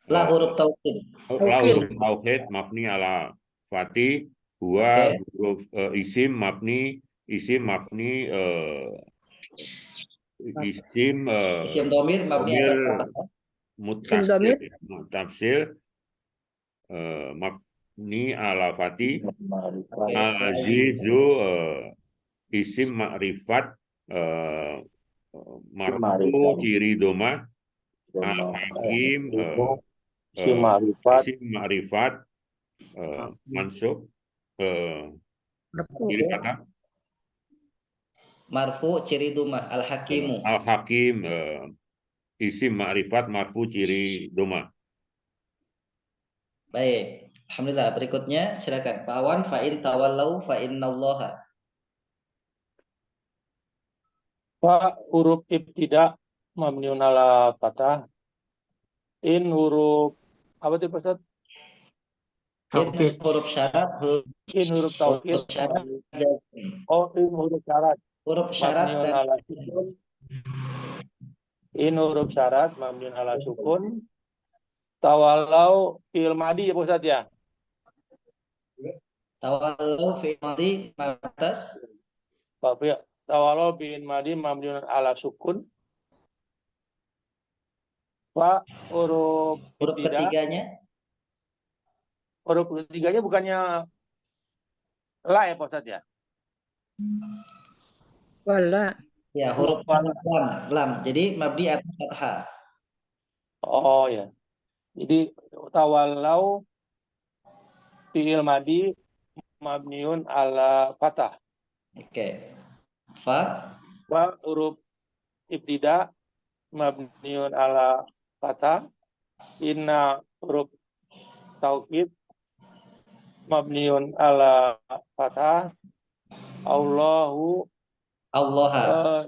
La huruf tauhid. La huruf tauhid mabni ala fathi. Dua huruf isim mabni isim dhamir mabni ala mutasil mabni ala fathi. Al-azizu isim ma'rifat marfu ciri doma. Al-hakim isim ma'rifat mansub ciri kata marfu ciri doma. Al-hakimu. Al-hakim isim ma'rifat marfu ciri doma. Baik, alhamdulillah. Berikutnya silakan Pak Awan, fa in tawallau fa innallaha. Fa huruf ibtida mabniun ala fathah. In huruf apa itu Pak Ustaz? In huruf syarat. In huruf taukid. Oh, in huruf syarat. Huruf syarat mabniun ala sukun. In huruf syarat mabniun ala sukun. Tawalau fi'il madi ya Pak Ustaz ya? Tawalau fi'il madi atas. Tawalau fi'il madi mabniun ala sukun. Fa huruf ketiganya huruf ketiganya bukannya la ya Pak Ustadz ya? Wala. Ya, huruf lam. Jadi mabni atas fathah. Oh ya. Jadi tawallau fi'il madi mabniun ala fathah. Oke. Fa Wa huruf ibtida mabniun ala fathah. Inna huruf taukid mabniun ala fathah. Allahu Allah.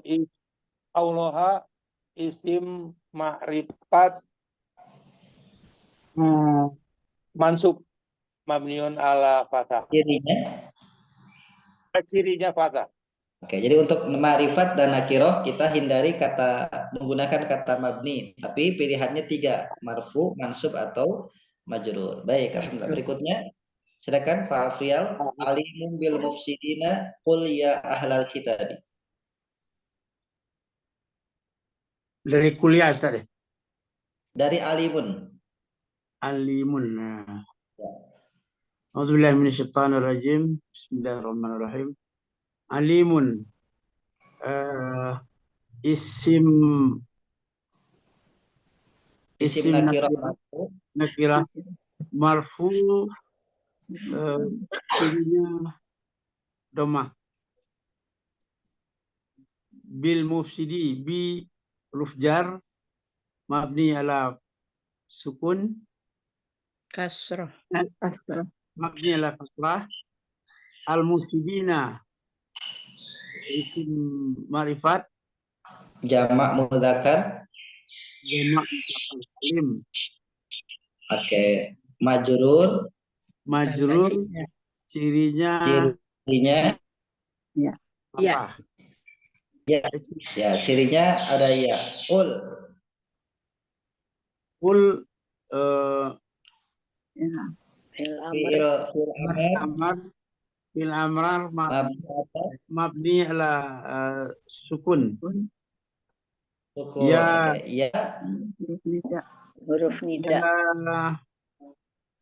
Allaha isim ma'rifat mansub mabniun ala fathah. Cirinya fathah. Oke, jadi untuk ma'rifat dan nakiroh kita hindari menggunakan kata mabni, tapi pilihannya 3, marfu, mansub atau majrur. Baik, alhamdulillah. Berikutnya silakan Pak Afrial, alimun bil mufsidina qul ya ahlal kitab. Dari kuliah Ustaz ya? Dari alimun. Alimun. A'udzubillahi minasyaitonirrajim. Bismillahirrahmanirrahim. Alimun. Isim nakirah marfu cirinya domah. Bil mufsidi bi huruf jar mabni ala sukun Kasrah. mabni ala kasrah. Al mufsidina isim marifat Jamak mudzakkar. jamak salim. Oke, majrur cirinya ya. apa? Ya, cirinya ada ya. Qul fil amrar mabni ala sukun. Ya. Huruf nida.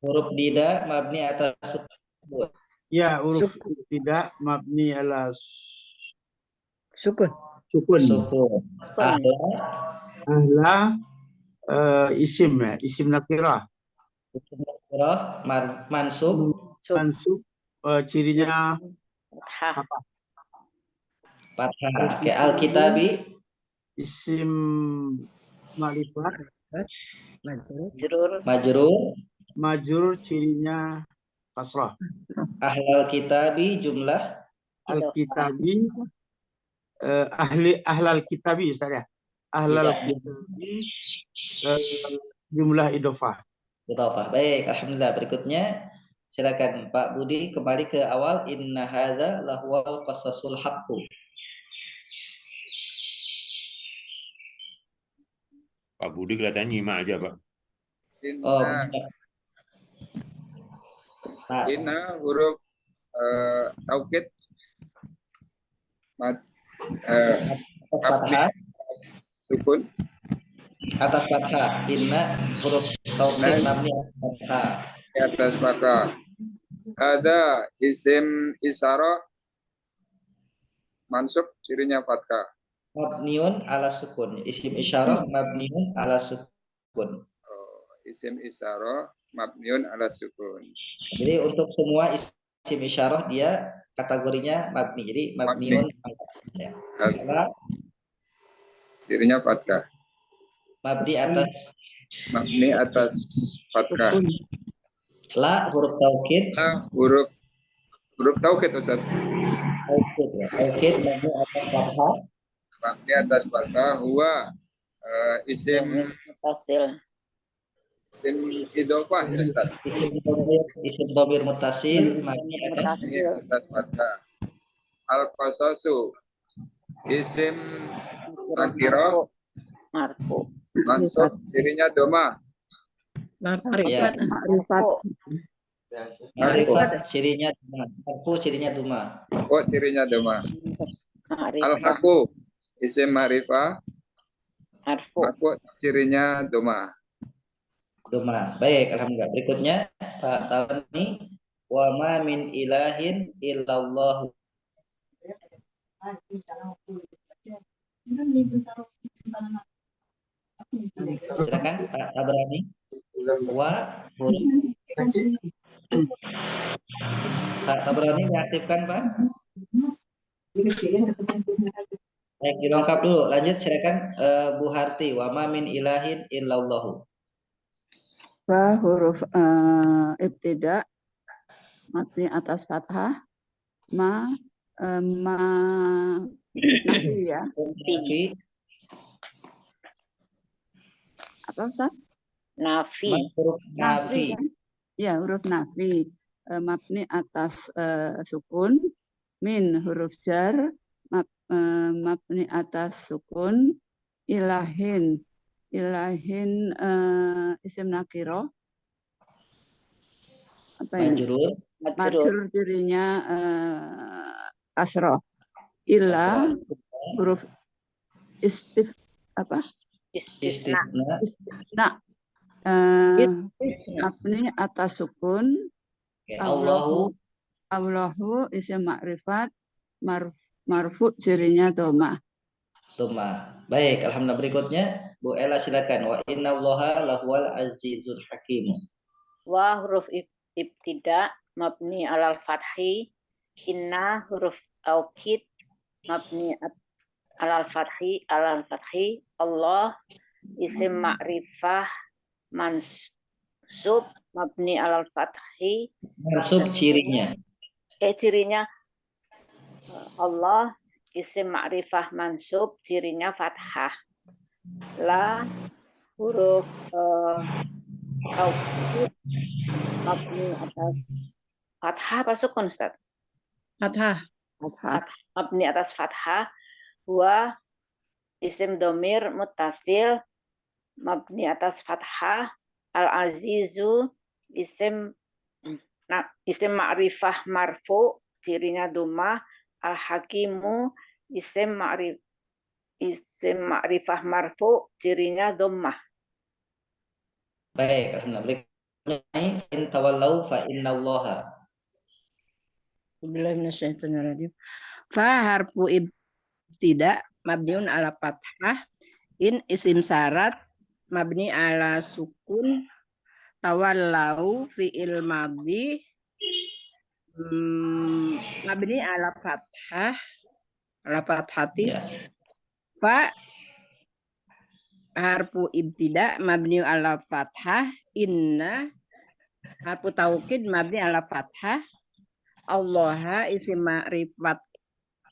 Huruf nida mabni atas sukun. Ya, huruf tidak mabni ala sukun. Ahla isim ya, isim nakirah. Isim nakirah mansub cirinya fathah. Oke, al-kitabi isim ma'rifat majrur cirinya kasrah. Ahlal kitabi jumlah al-kitabi ahlal kitabi Ustaz ya. Ahlal kitabi jumlah idhofah. Baik, alhamdulillah. Berikutnya silakan Pak Budi kembali ke awal. Inna hadza lahuwal qasasul haqqu. Pak Budi kelihatan nyimak aja, Pak. Inna huruf taukid sukun atas fathah. Inna huruf taukid mabni atas fathah. Ada isim isyarah mansub cirinya fathah. Mabniun ala sukun. Isim isyarah mabniun ala sukun. Isim isyarah mabniun ala sukun. Jadi untuk semua isim isyarah dia kategorinya mabni. Jadi mabniun ala cirinya fathah. Mabni atas fathah. La huruf taukid. Huruf taukid Ustaz. Taukid mabni atas fathah. Mabni atas fathah huwa isim mutasil. Isim idhofah ya Ustaz. Isim dhamir mutasil mabni atas fathah. Al-qasasu isim nakirah marfu. mansub cirinya doma. Ma'rifat. Cirinya marfu cirinya doma. Oh, cirinya doma. Al-haqu isim ma'rifah marfu cirinya doma. Doma. Baik, alhamdulillah. Berikutnya Pak Tawani, wa ma min ilahin illallah. Silakan Pak Tabrani. Wa huruf. Pak Tabrani diaktifkan, Pak. Baik, dilengkap dulu. Lanjut silakan Bu Harti. Wa ma min ilahin illallah. Fa huruf ibtida mabni atas fathah ma nafi ya. Nafi. Apa Ustaz? Nafi. Huruf nafi. Kan? Ya, huruf nafi. Mabni atas sukun, min huruf jar, mabni atas sukun, ilahin isim nakiro. Apa ini? Majrur dirinya kasroh. Illa huruf istisna. Mabni atas sukun. Allahu isim makrifat marfu cirinya doma. Baik, alhamdulillah. Berikutnya Bu Ella silakan. Wa innallaha lahuwal azizul hakim. Wa huruf ibtida mabni alal fathi. Inna huruf taukid mabni alal fathi. Allah isim ma'rifah mansub mabni alal fathi. Mansub cirinya. Cirinya Allah isim ma'rifah mansub cirinya fathah. La huruf taukid mabni atas fathah apa sukun Ustaz? Fathah. Mabni atas fathah. Wa isim domir muttasil mabni atas fathah. Al-azizu isim ma'rifah marfu cirinya dhammah. Al-hakimu isim ma'rifah marfu cirinya dhammah. Baik, alhamdulillah. In tawallau fa innallaha. Billahi minasyaitonir rajim. Fa harfu ibtida mabniun ala fathah. In isim syarat mabni ala sukun. Tawallau fi'il madhi mabni ala fathah. Ala fathati. Fa harfu ibtida mabni ala fathah. Inna harfu taukid mabni ala fathah. Allah isim ma'rifat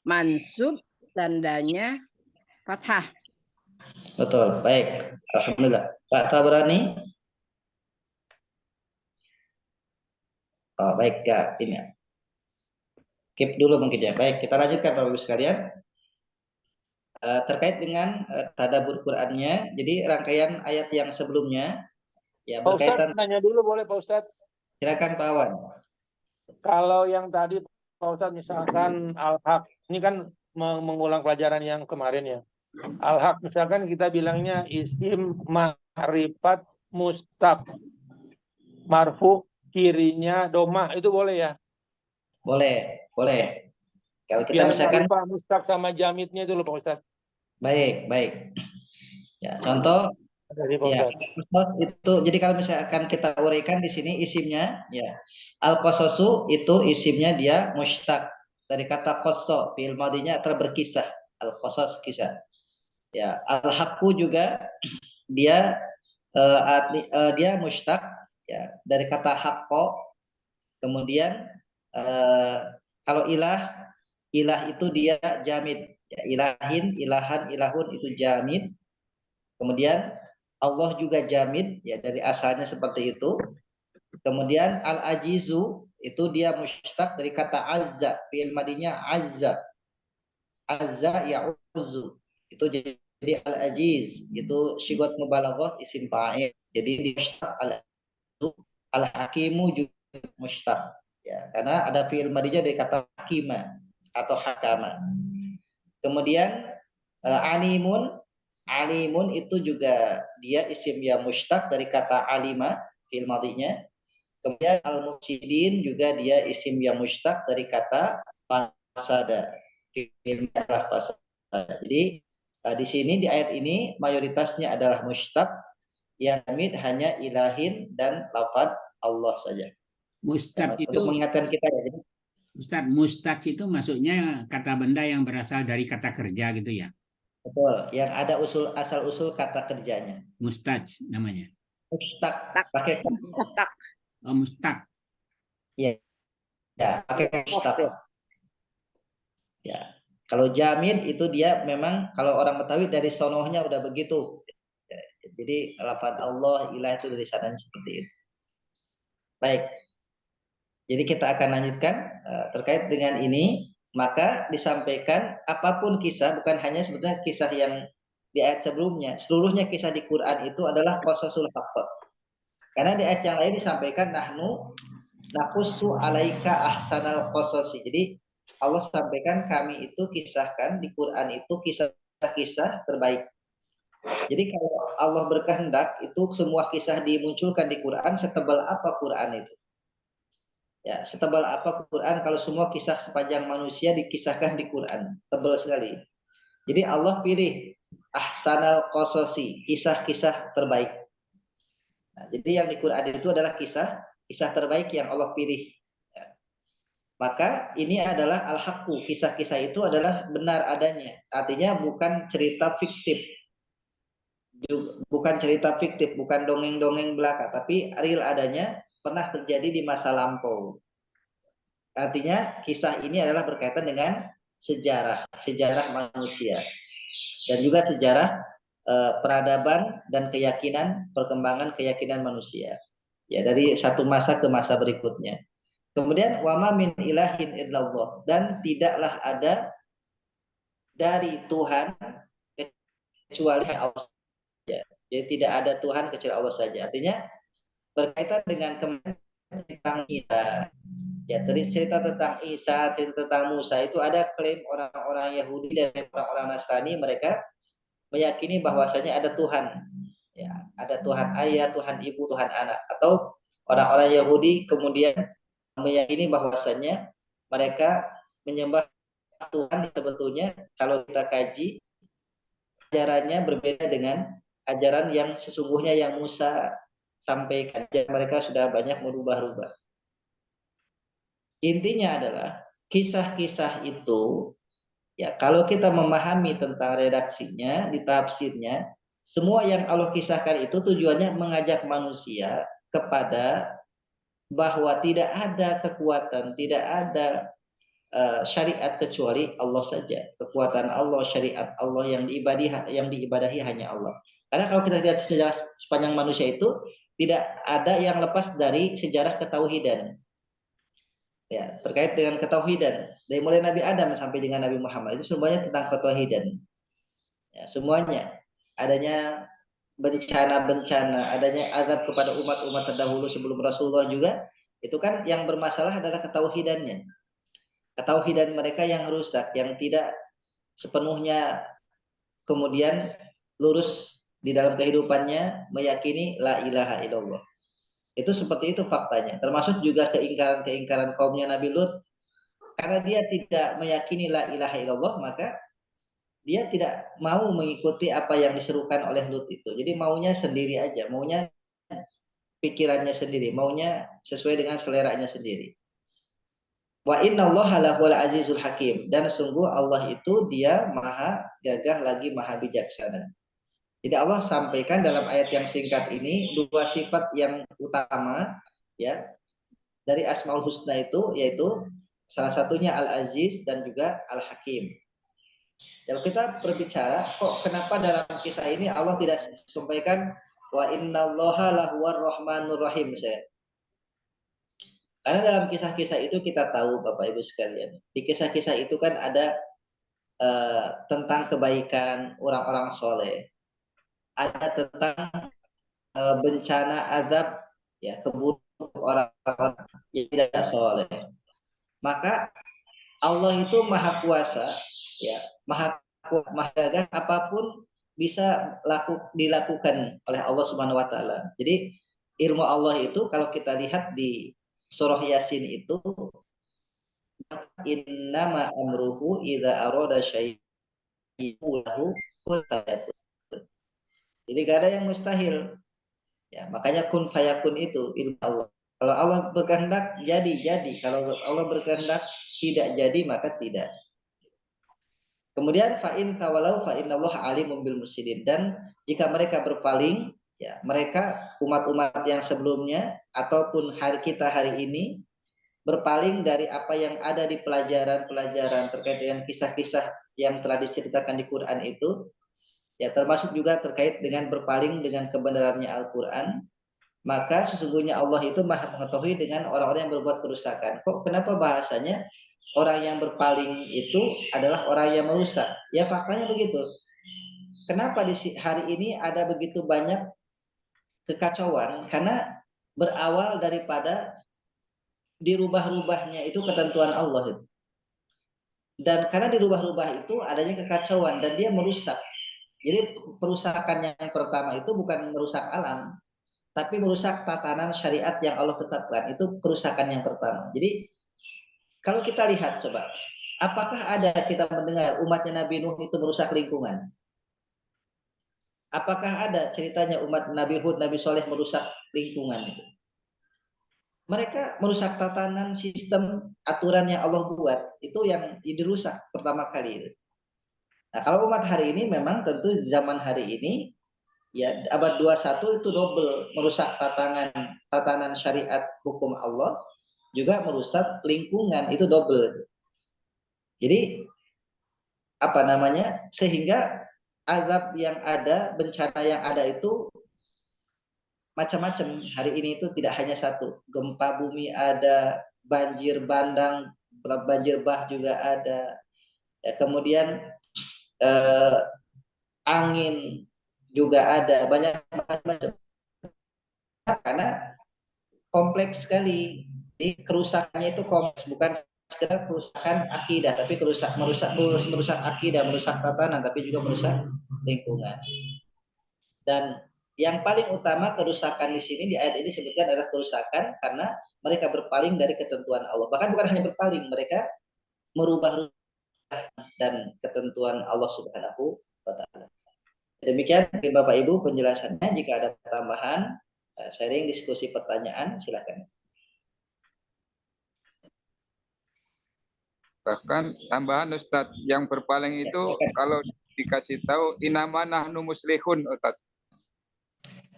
mansub tandanya fathah. Betul, baik. Alhamdulillah. Pak Tabrani. Oh, baik, ya, ini ya. Keep dulu mungkin ya. Baik, kita lanjutkan Bapak Ibu sekalian. Terkait dengan tadabbur Qur'annya, jadi rangkaian ayat yang sebelumnya ya Pak berkaitan. Ustadz, nanya dulu boleh Pak Ustadz? Silakan Pak Awan. Kalau yang tadi Pak Ustadz misalkan al-haq, ini kan mengulang pelajaran yang kemarin ya. Al-haq misalkan kita bilangnya isim ma'rifat mustaq marfu cirinya domah, itu boleh ya? Boleh. Kalau kita yang misalkan mustaq sama jamidnya itu loh Pak Ustadz. Baik. Ya, contoh ya, itu jadi kalau misalkan kita uraikan di sini isimnya ya. Al-qasasu itu isimnya dia mushtaq dari kata qassa, fi'il madinya berkisah. Al-qasas kisah. Ya, al-haqqu juga dia dia mushtaq ya dari kata haqqo. Kemudian kalau ilah itu dia jamid. Ya, ilahin, ilahan, ilahun itu jamid. Kemudian Allah juga jamid ya dari asalnya seperti itu. Kemudian al-ajizu itu dia mushtaq dari kata azza, fi'il madinya azza. Azza ya'uzu. Itu jadi al-ajiz, itu syigat mubalaghah isim fa'il. Jadi di mushtaq al-hakimu juga mushtaq. Ya, karena ada fi'il madinya dari kata hakima atau hakama. Kemudian Alimun itu juga dia isim yang mushtaq dari kata alima fil madhinya. Kemudian al-mufsidin juga dia isim yang mushtaq dari kata fasada. Fil fasada. Jadi di sini di ayat ini mayoritasnya adalah mushtaq, yang hamid hanya ilahin dan lafaz Allah saja. Mustaq itu Untuk mengingatkan kita ya. Ustaz, mustaq itu maksudnya kata benda yang berasal dari kata kerja gitu ya. Betul, yang ada asal usul kata kerjanya. Mustaq namanya. Mustaq, pakai Mustaq. Oh, mustaq. ya, pakai mustaq. Ya, kalau jamin itu dia memang kalau orang Betawi dari sonohnya udah begitu. Jadi lafaz Allah ilah itu dari sana seperti itu. Baik. Jadi kita akan lanjutkan terkait dengan ini. Maka disampaikan apapun kisah, bukan hanya sebetulnya kisah yang di ayat sebelumnya, seluruhnya kisah di Quran itu adalah qasasul haqq. Karena di ayat yang lain disampaikan nahnu naqussu alaika ahsanal qasasi. Jadi Allah sampaikan kami itu kisahkan di Quran itu kisah-kisah terbaik. Jadi kalau Allah berkehendak itu semua kisah dimunculkan di Quran, setebal apa Quran itu? Ya, setebal apa Quran kalau semua kisah sepanjang manusia dikisahkan di Quran? Tebal sekali. Jadi Allah pilih ahsanal qasasi, kisah-kisah terbaik. Nah, jadi yang di Quran itu adalah kisah terbaik yang Allah pilih. Ya. Maka ini adalah al-haqqu, kisah-kisah itu adalah benar adanya. Artinya bukan cerita fiktif. Bukan cerita fiktif, bukan dongeng-dongeng belaka, tapi real adanya, pernah terjadi di masa lampau. Artinya kisah ini adalah berkaitan dengan sejarah manusia dan juga sejarah peradaban dan keyakinan, perkembangan keyakinan manusia. Ya, dari satu masa ke masa berikutnya. Kemudian wama min ilahin illallah, dan tidaklah ada dari Tuhan kecuali Allah saja. Jadi tidak ada Tuhan kecuali Allah saja. Artinya berkaitan dengan tentang Isa. Ya, dari cerita tentang Isa, cerita tentang Musa itu ada klaim orang-orang Yahudi dan orang-orang Nasrani, mereka meyakini bahwasanya ada Tuhan. Ya, ada Tuhan ayah, Tuhan ibu, Tuhan anak. Atau orang-orang Yahudi kemudian meyakini bahwasanya mereka menyembah Tuhan sebetulnya kalau kita kaji ajarannya berbeda dengan ajaran yang sesungguhnya yang Musa sampaikan. Mereka sudah banyak merubah-rubah. Intinya adalah kisah-kisah itu, ya kalau kita memahami tentang redaksinya, ditafsirnya, semua yang Allah kisahkan itu tujuannya mengajak manusia kepada bahwa tidak ada kekuatan, tidak ada syariat kecuali Allah saja. Kekuatan Allah, syariat Allah yang diibadahi hanya Allah. Karena kalau kita lihat sejarah sepanjang manusia itu tidak ada yang lepas dari sejarah ketauhidan. Ya, terkait dengan ketauhidan dari mulai Nabi Adam sampai dengan Nabi Muhammad itu semuanya tentang ketauhidan. Ya, semuanya adanya bencana-bencana, adanya azab kepada umat-umat terdahulu sebelum Rasulullah juga, itu kan yang bermasalah adalah ketauhidannya. Ketauhidan mereka yang rusak, yang tidak sepenuhnya kemudian lurus di dalam kehidupannya meyakini la ilaha illallah. Itu seperti itu faktanya. Termasuk juga keingkaran kaumnya Nabi Lut. Karena dia tidak meyakini la ilaha illallah, maka dia tidak mau mengikuti apa yang diserukan oleh Lut itu. Jadi maunya sendiri aja, maunya pikirannya sendiri, maunya sesuai dengan seleranya sendiri. Wa innallaha lahuwal azizul hakim, dan sungguh Allah itu dia maha gagah lagi maha bijaksana. Jadi Allah sampaikan dalam ayat yang singkat ini dua sifat yang utama ya dari Asmaul Husna itu, yaitu salah satunya Al-Aziz dan juga Al-Hakim. Kalau kita berbicara kok kenapa dalam kisah ini Allah tidak sampaikan wa innallaha lahuwar rahmanur rahim misalnya. Karena dalam kisah-kisah itu kita tahu Bapak Ibu sekalian, di kisah-kisah itu kan ada tentang kebaikan orang-orang soleh, ada tentang bencana azab ya keburukan orang-orang yang tidak soleh. Maka Allah itu maha kuasa ya, maha gagah, apapun bisa dilakukan oleh Allah Subhanahu wa taala. Jadi ilmu Allah itu kalau kita lihat di surah Yasin itu, innama amruhu idza arada syai'an lahu kun fayakun. Jadi gak ada yang mustahil. Ya, makanya kun fayakun itu ilmu Allah. Kalau Allah berkehendak jadi. Kalau Allah berkehendak tidak jadi maka tidak. Kemudian fa'in tawalau fa'innallaha alimum bil mufsidin, dan jika mereka berpaling, ya mereka umat-umat yang sebelumnya ataupun kita hari ini berpaling dari apa yang ada di pelajaran-pelajaran terkait dengan kisah-kisah yang telah diceritakan di Quran itu, ya termasuk juga terkait dengan berpaling dengan kebenarannya Al-Quran, maka sesungguhnya Allah itu maha mengetahui dengan orang-orang yang berbuat kerusakan. Kok kenapa bahasanya orang yang berpaling itu adalah orang yang merusak? Ya faktanya begitu. Kenapa di hari ini ada begitu banyak kekacauan? Karena berawal daripada dirubah-rubahnya itu ketentuan Allah itu. Dan karena dirubah-rubah itu adanya kekacauan dan dia merusak. Jadi perusakan yang pertama itu bukan merusak alam, tapi merusak tatanan syariat yang Allah tetapkan. Itu kerusakan yang pertama. Jadi kalau kita lihat coba, apakah ada kita mendengar umatnya Nabi Nuh itu merusak lingkungan? Apakah ada ceritanya umat Nabi Hud, Nabi Soleh merusak lingkungan itu? Mereka merusak tatanan sistem aturan yang Allah buat, itu yang dirusak pertama kali itu. Nah, kalau umat hari ini memang tentu zaman hari ini, ya abad 21 itu double, merusak tatanan syariat hukum Allah, juga merusak lingkungan, itu double. Jadi apa namanya, sehingga azab yang ada, bencana yang ada itu macam-macam. Hari ini itu tidak hanya satu, gempa bumi ada, banjir bandang, banjir bah juga ada, ya, kemudian angin juga ada, banyak macam-macam. Karena kompleks sekali. Jadi kerusakannya itu kompleks, bukan sekedar kerusakan akidah, tapi merusak akidah, merusak tatanan, tapi juga merusak lingkungan. Dan yang paling utama kerusakan di sini di ayat ini disebutkan adalah kerusakan karena mereka berpaling dari ketentuan Allah. Bahkan bukan hanya berpaling, mereka merubah dan ketentuan Allah Subhanahu wa taala. Demikian Bapak Ibu penjelasannya. Jika ada tambahan, sharing, diskusi, pertanyaan, silakan. Bahkan tambahan Ustadz, yang berpaling itu kalau dikasih tahu inama nahnu muslihun Ustadz.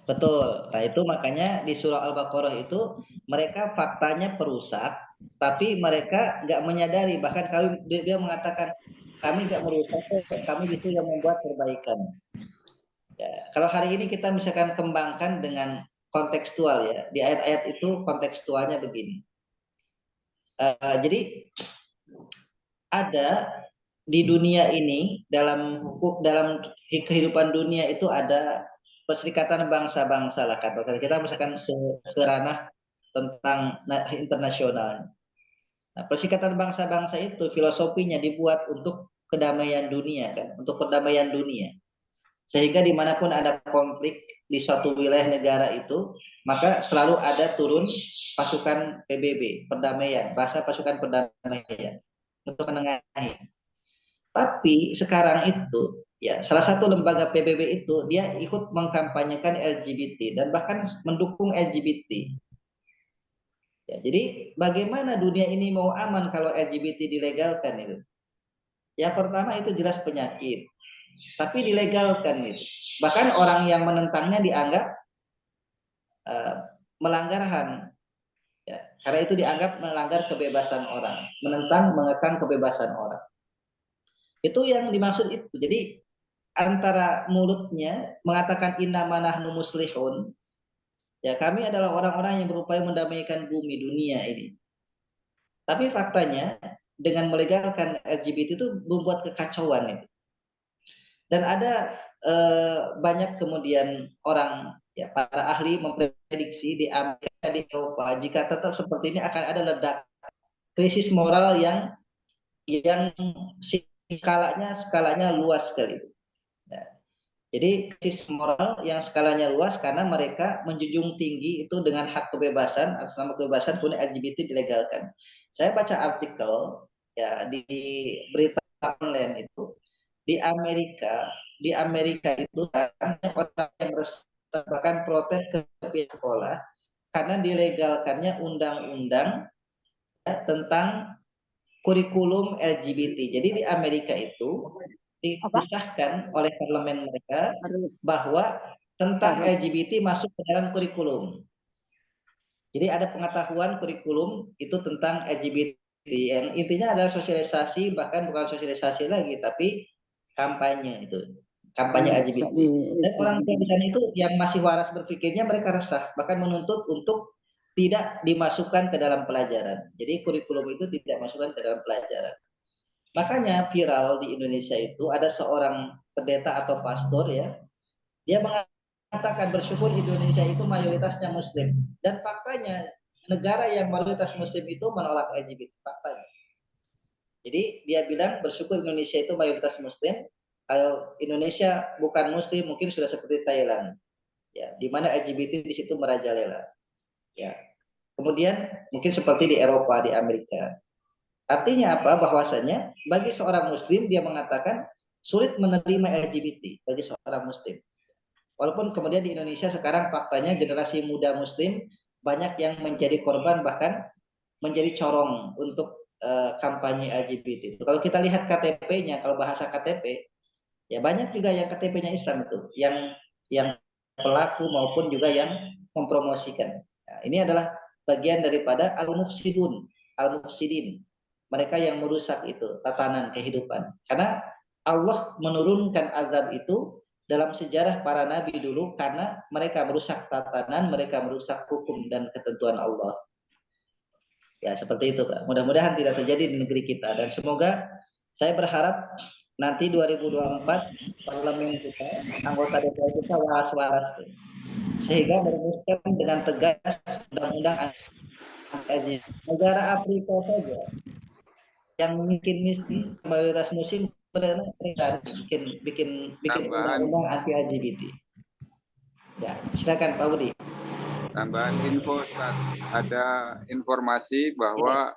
Betul. Nah itu makanya di surah Al-Baqarah itu mereka faktanya perusak, tapi mereka nggak menyadari. Bahkan dia mengatakan kami nggak merusak, kami justru yang membuat perbaikan. Ya, kalau hari ini kita misalkan kembangkan dengan kontekstual ya, di ayat-ayat itu kontekstualnya begini. Jadi ada di dunia ini dalam kehidupan dunia itu ada perserikatan bangsa-bangsa lah kata kita, misalkan ke ranah tentang internasional. Nah, perserikatan bangsa-bangsa itu filosofinya dibuat untuk kedamaian dunia kan, untuk perdamaian dunia. Sehingga dimanapun ada konflik di suatu wilayah negara itu, maka selalu ada turun pasukan PBB, perdamaian, bahasa pasukan perdamaian untuk menengahi. Tapi sekarang itu ya salah satu lembaga PBB itu dia ikut mengkampanyekan LGBT dan bahkan mendukung LGBT. Ya, jadi bagaimana dunia ini mau aman kalau LGBT dilegalkan itu? Yang pertama itu jelas penyakit, tapi dilegalkan itu. Bahkan orang yang menentangnya dianggap melanggar HAM. Ya, karena itu dianggap melanggar kebebasan orang, menentang, mengekang kebebasan orang. Itu yang dimaksud itu. Jadi antara mulutnya mengatakan innama nahnu muslihun, ya kami adalah orang-orang yang berupaya mendamaikan bumi dunia ini. Tapi faktanya dengan melegalkan LGBT itu membuat kekacauan itu. Dan ada banyak kemudian orang, ya para ahli memprediksi di Amerika, di Eropa, jika tetap seperti ini akan ada ledak krisis moral yang skalanya luas sekali. Nah, Jadi sistem moral yang skalanya luas karena mereka menjunjung tinggi itu dengan hak kebebasan, atas nama kebebasan pun LGBT dilegalkan. Saya baca artikel ya di berita online itu di Amerika itu banyak orang yang resah bahkan protes ke pihak sekolah karena dilegalkannya undang-undang ya, tentang kurikulum LGBT. Jadi di Amerika itu disahkan oleh parlemen mereka bahwa tentang LGBT masuk ke dalam kurikulum. Jadi ada pengetahuan kurikulum itu tentang LGBT yang intinya adalah sosialisasi, bahkan bukan sosialisasi lagi tapi kampanye itu. Kampanye LGBT. Dan orang tua di sana itu yang masih waras berpikirnya mereka resah, bahkan menuntut untuk tidak dimasukkan ke dalam pelajaran. Jadi kurikulum itu tidak dimasukkan ke dalam pelajaran. Makanya viral di Indonesia itu ada seorang pendeta atau pastor ya, dia mengatakan bersyukur Indonesia itu mayoritasnya Muslim dan faktanya negara yang mayoritas Muslim itu menolak LGBT faktanya. Jadi dia bilang bersyukur Indonesia itu mayoritas Muslim, kalau Indonesia bukan Muslim mungkin sudah seperti Thailand, ya, di mana LGBT di situ merajalela, ya. Kemudian mungkin seperti di Eropa, di Amerika. Artinya apa? Bahwasanya bagi seorang Muslim dia mengatakan sulit menerima LGBT bagi seorang Muslim. Walaupun kemudian di Indonesia sekarang faktanya generasi muda Muslim banyak yang menjadi korban bahkan menjadi corong untuk kampanye LGBT. Kalau kita lihat KTP-nya, kalau bahasa KTP, ya banyak juga yang KTP-nya Islam itu, yang pelaku maupun juga yang mempromosikan. Nah, ini adalah bagian daripada al-mufsidin. Mereka yang merusak itu tatanan kehidupan. Karena Allah menurunkan azab itu dalam sejarah para nabi dulu karena mereka merusak tatanan, mereka merusak hukum dan ketentuan Allah. Ya seperti itu Pak. Mudah-mudahan tidak terjadi di negeri kita dan semoga saya berharap nanti 2024 parlemen kita, anggota DPR kita waras-waras sehingga merumuskan dengan tegas undang-undang anti-LGBT. Negara Afrika saja yang mungkin mayoritas muslim mereka bikin undang-undang anti LGBT. Ya, silakan Pak Budi. Tambahan info, Ustaz. Ada informasi bahwa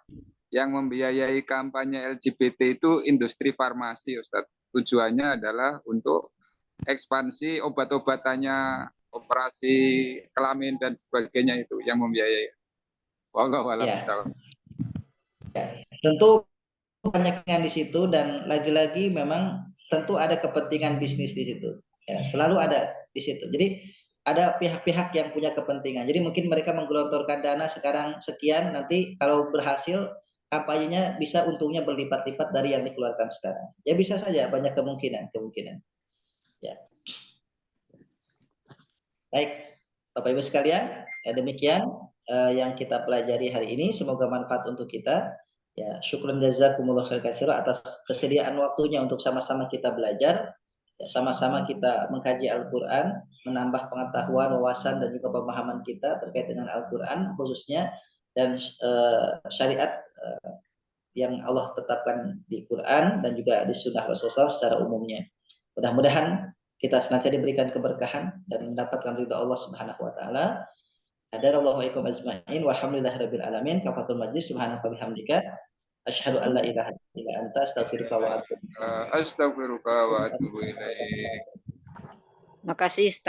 yang membiayai kampanye LGBT itu industri farmasi, Ustaz. Tujuannya adalah untuk ekspansi obat-obatannya, operasi kelamin dan sebagainya itu yang membiayai. Wallahu a'lam bishawab. Ya, tentu banyak yang di situ dan lagi-lagi memang tentu ada kepentingan bisnis di situ. Ya, selalu ada di situ. Jadi ada pihak-pihak yang punya kepentingan. Jadi mungkin mereka menggelontorkan dana sekarang sekian, nanti kalau berhasil kampanyenya bisa untungnya berlipat-lipat dari yang dikeluarkan sekarang. Ya bisa saja, banyak kemungkinan. Ya. Baik, Bapak Ibu sekalian, ya demikian yang kita pelajari hari ini. Semoga manfaat untuk kita. Ya, syukran jazakumullah khair katsira atas kesediaan waktunya untuk sama-sama kita belajar, ya, sama-sama kita mengkaji Al-Qur'an, menambah pengetahuan, wawasan dan juga pemahaman kita terkait dengan Al-Qur'an khususnya dan syariat yang Allah tetapkan di Quran dan juga di sunnah Rasulullah secara umumnya. Mudah-mudahan kita senantiasa diberikan keberkahan dan mendapatkan ridha Allah Subhanahu wa taala. Hadarallahu alaikum ajma'in walhamdulillahirabbil alamin. Kafatul majlis subhanaka bihamdika asyhadu an la ilaha illa anta astaghfiruka wa atubu ilaik. Astaghfiruka wa atubu ilaik. Makasih Ustaz.